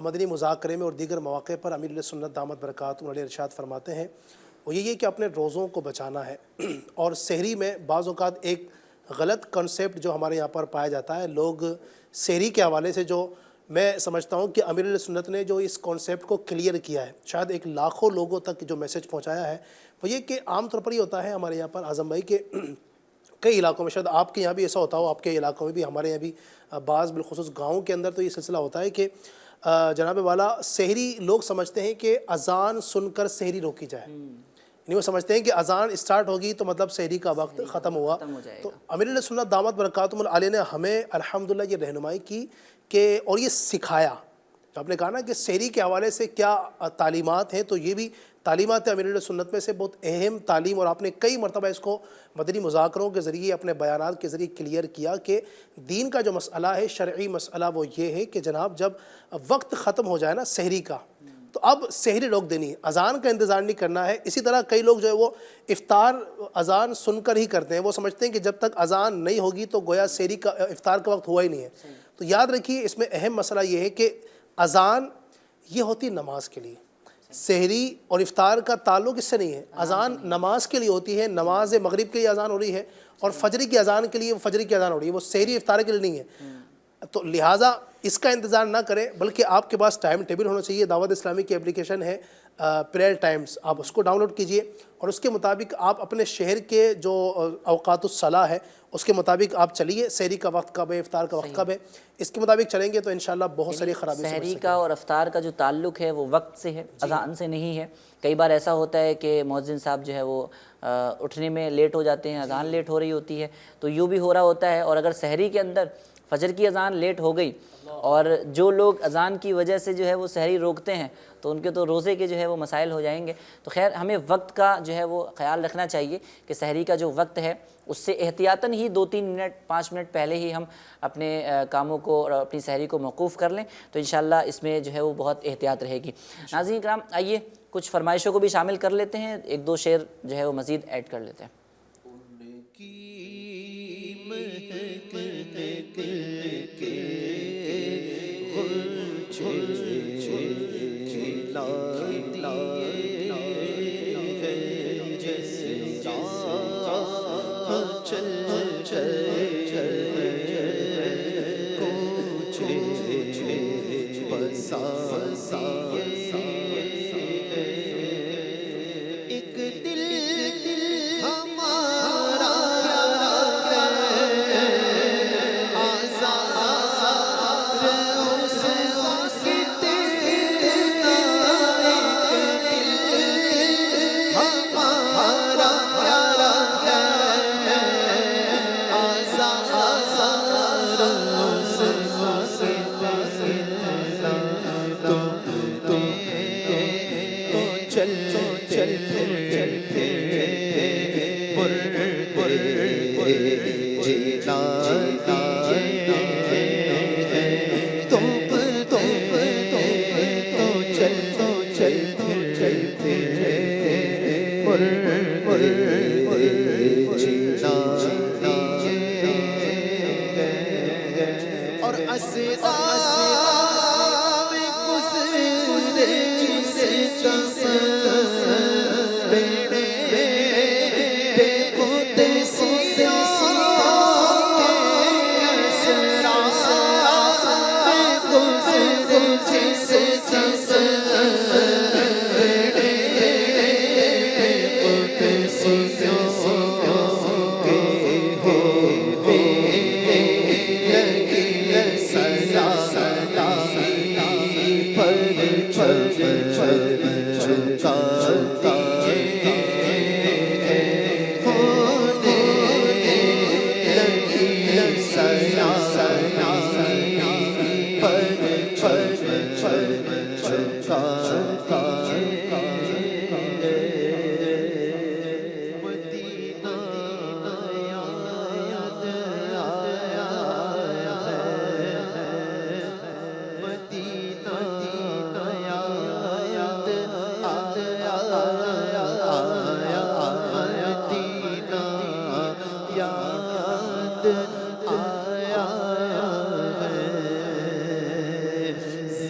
مدنی مذاکرے میں اور دیگر مواقع پر امیر علیہ سنت دامت برکاتہم علیہ ارشاد فرماتے ہیں، وہ یہ کہ اپنے روزوں کو بچانا ہے۔ اور سحری میں بعض اوقات ایک غلط کنسیپٹ جو ہمارے یہاں پر پایا جاتا ہے، لوگ سحری کے حوالے سے جو میں سمجھتا ہوں کہ امیر علیہ سنت نے جو اس کانسیپٹ کو کلیئر کیا ہے، شاید ایک لاکھوں لوگوں تک جو میسج پہنچایا ہے، وہ یہ کہ عام طور پر یہ ہوتا ہے ہمارے یہاں پر اعظم بھائی کہ کئی علاقوں میں، شاید آپ کے یہاں بھی ایسا ہوتا ہو، آپ کے علاقوں میں بھی، ہمارے یہاں بھی بعض بالخصوص گاؤں کے اندر تو یہ سلسلہ ہوتا ہے کہ جناب والا سحری لوگ سمجھتے ہیں کہ اذان سن کر سحری روکی جائے، یعنی وہ سمجھتے ہیں کہ اذان اسٹارٹ ہوگی تو مطلب سحری کا وقت ختم ہوا۔ تو امیر علیہ سنت دامت برکاتہم علیہ نے ہمیں الحمدللہ یہ رہنمائی کی کہ اور یہ سکھایا، آپ نے کہا نا کہ سحری کے حوالے سے کیا تعلیمات ہیں، تو یہ بھی تعلیمات امیر علیہ سنت میں سے بہت اہم تعلیم، اور آپ نے کئی مرتبہ اس کو مدنی مذاکروں کے ذریعے اپنے بیانات کے ذریعے کلیئر کیا کہ دین کا جو مسئلہ ہے، شرعی مسئلہ، وہ یہ ہے کہ جناب جب وقت ختم ہو جائے نا سحری کا، تو اب سحری روک دینی ہے، اذان کا انتظار نہیں کرنا ہے۔ اسی طرح کئی لوگ جو ہے وہ افطار اذان سن کر ہی کرتے ہیں، وہ سمجھتے ہیں کہ جب تک اذان نہیں ہوگی تو گویا سحری کا افطار کا وقت ہوا ہی نہیں ہے۔ تو یاد رکھیے اس میں اہم مسئلہ یہ ہے کہ اذان یہ ہوتی نماز کے لیے، سحری اور افطار کا تعلق اس سے نہیں ہے۔ اذان نماز کے لیے ہوتی ہے، نماز مغرب کے لیے اذان ہو رہی ہے، اور فجر کی اذان کے لیے فجر کی اذان ہو رہی ہے، وہ سحری افطار کے لیے نہیں ہے۔ تو لہٰذا اس کا انتظار نہ کریں، بلکہ آپ کے پاس ٹائم ٹیبل ہونا چاہیے۔ دعوت اسلامی کی اپلیکیشن ہے پریئر ٹائمز، آپ اس کو ڈاؤن لوڈ کیجئے، اور اس کے مطابق آپ اپنے شہر کے جو اوقات الصلاح ہے اس کے مطابق آپ چلیے، سحری کا وقت کب ہے، افطار کا وقت کب ہے، اس کے مطابق چلیں گے تو انشاءاللہ بہت ساری خرابی سحری کا اور افطار کا جو تعلق ہے وہ وقت سے ہے، اذان سے نہیں ہے۔ کئی بار ایسا ہوتا ہے کہ مؤذن صاحب جو ہے وہ اٹھنے میں لیٹ ہو جاتے ہیں، اذان لیٹ ہو رہی ہوتی ہے، تو یوں بھی ہو رہا ہوتا ہے۔ اور اگر سحری کے اندر فجر کی اذان لیٹ ہو گئی اور جو لوگ اذان کی وجہ سے جو ہے وہ سحری روکتے ہیں تو ان کے تو روزے کے جو ہے وہ مسائل ہو جائیں گے۔ تو خیر ہمیں وقت کا جو ہے وہ خیال رکھنا چاہیے کہ سحری کا جو وقت ہے اس سے احتیاطاً ہی 2-3 منٹ 5 منٹ پہلے ہی ہم اپنے کاموں کو اور اپنی سحری کو موقوف کر لیں تو انشاءاللہ اس میں جو ہے وہ بہت احتیاط رہے گی۔ ناظرین کرام، آئیے کچھ فرمائشوں کو بھی شامل کر لیتے ہیں، 1-2 شعر جو ہے وہ مزید ایڈ کر لیتے ہیں۔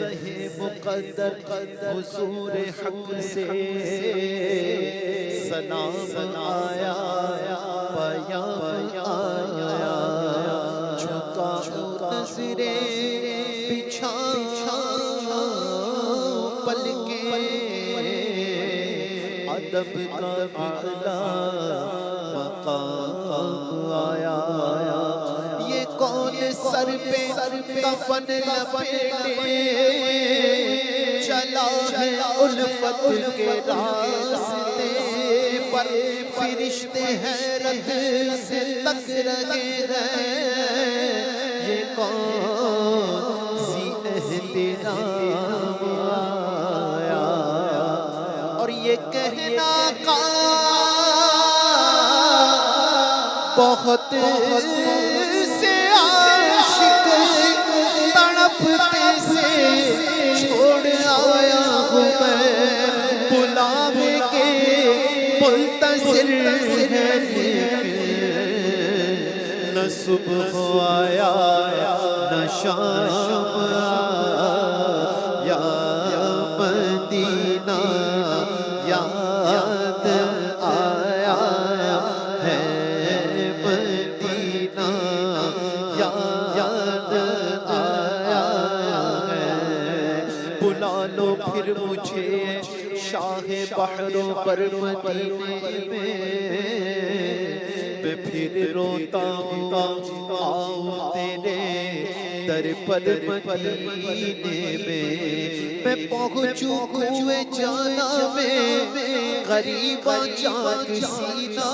صاحب مقدر حضور حق سے سلام آیا، پیام آیا، جھکا نظریں بچھا پلکیں، ادب کا اعلیٰ مقام آیا۔ یہ کون سر پہ کفن لپیٹے چلا ہے الفت کے راستے پر، فرشتے حیرت سے تک رہے ہیں، یہ کون سی احترام آیا۔ اور یہ کہنا کا بہت سے عاشق تڑپتے سے چھوڑ آیا ہوں میں، بلاوے کے منتظر ہے، نہ صبح آیا نہ شام آیا، مدینہ یاد آیا ہے، مدینہ یاد آیا ہے۔ بلا لو پھر مجھے شاہ بحروں پر مدینے میں پھر روتا ہوں، آؤ تیرے در پر مدینے میں پہنچوں کوئے جانا میں، غریباں جاگ سینہ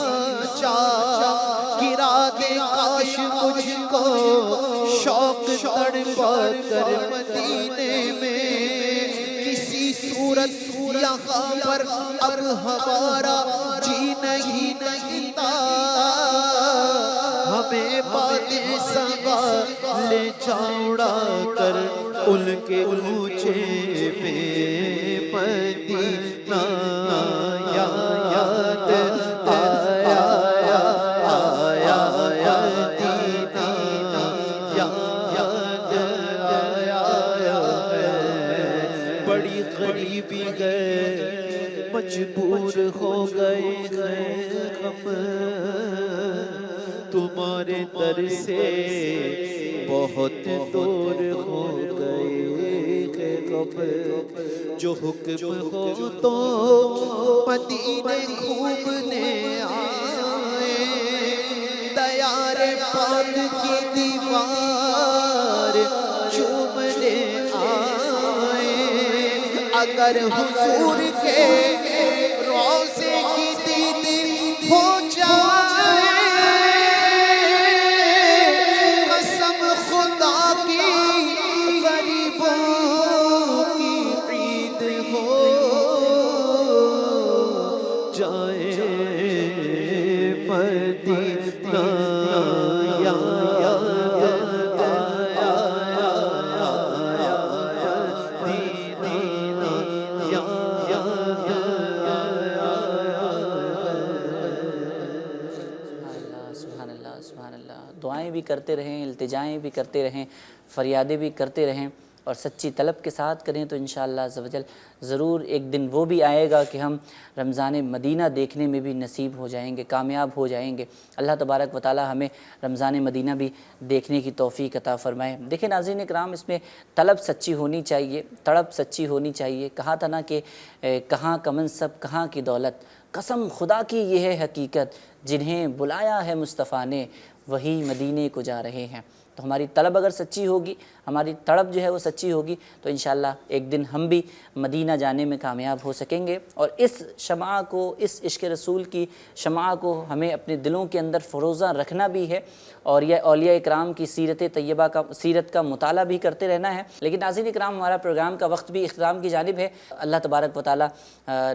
چاہ گرا دے کاش مجھ کو شوق تڑپا کر مدینے میں، کسی صورت یہاں پر اب ہمارا جی نہیں لگتا، ہمیں باتیں سبا لے جا اڑا کر ان کے اونچے پہ، مدینہ یاد آیا آیا، مدینہ یاد آیا ہے۔ بڑی غریبی گئے مجبور ہو گئے ہم، تمہارے در سے بہت دور ہو گئے ہم، جو حکم ہو تو مدینے گھومنے آئے، دیار پاک کی دیوار چومنے آئے، اگر حضور کے روضے کی دید ہو جائے، قسم خدا کی غریبوں کی عید ہو جائے، مدینہ دعائیں بھی کرتے رہیں، التجائیں بھی کرتے رہیں، فریادیں بھی کرتے رہیں، اور سچی طلب کے ساتھ کریں تو انشاءاللہ عز و جل ضرور ایک دن وہ بھی آئے گا کہ ہم رمضان مدینہ دیکھنے میں بھی نصیب ہو جائیں گے، کامیاب ہو جائیں گے۔ اللہ تبارک و تعالی ہمیں رمضان مدینہ بھی دیکھنے کی توفیق عطا فرمائے۔ دیکھیں ناظرین اکرام، اس میں طلب سچی ہونی چاہیے، تڑپ سچی ہونی چاہیے۔ کہا تھا نا کہ کہاں کا منصب کہاں کی دولت، قسم خدا کی یہ ہے حقیقت، جنہیں بلایا ہے مصطفیٰ نے وہی مدینے کو جا رہے ہیں۔ تو ہماری طلب اگر سچی ہوگی، ہماری تڑپ جو ہے وہ سچی ہوگی، تو انشاءاللہ ایک دن ہم بھی مدینہ جانے میں کامیاب ہو سکیں گے۔ اور اس شمع کو، اس عشق رسول کی شمع کو ہمیں اپنے دلوں کے اندر فروزہ رکھنا بھی ہے، اور یہ اولیاء اکرام کی سیرت طیبہ کا، سیرت کا مطالعہ بھی کرتے رہنا ہے۔ لیکن ناظرین اکرام، ہمارا پروگرام کا وقت بھی اختتام کی جانب ہے۔ اللہ تبارک و تعالیٰ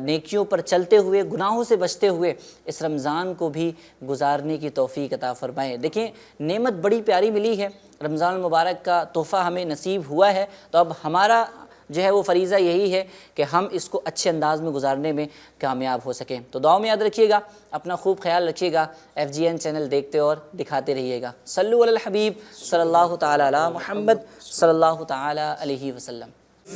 نیکیوں پر چلتے ہوئے، گناہوں سے بچتے ہوئے اس رمضان کو بھی گزارنے کی توفیق عطا فرمائے۔ دیکھیں نعمت بڑی پیاری ملی ہے، رمضان المبارک کا تحفہ ہمیں نصیب ہوا ہے، تو اب ہمارا جو ہے وہ فریضہ یہی ہے کہ ہم اس کو اچھے انداز میں گزارنے میں کامیاب ہو سکیں۔ تو دعاؤں میں یاد رکھیے گا، اپنا خوب خیال رکھیے گا، FGN چینل دیکھتے اور دکھاتے رہیے گا۔ صلو علی الحبیب صلی اللہ تعالی علی محمد صلی اللہ تعالی علیہ وسلم۔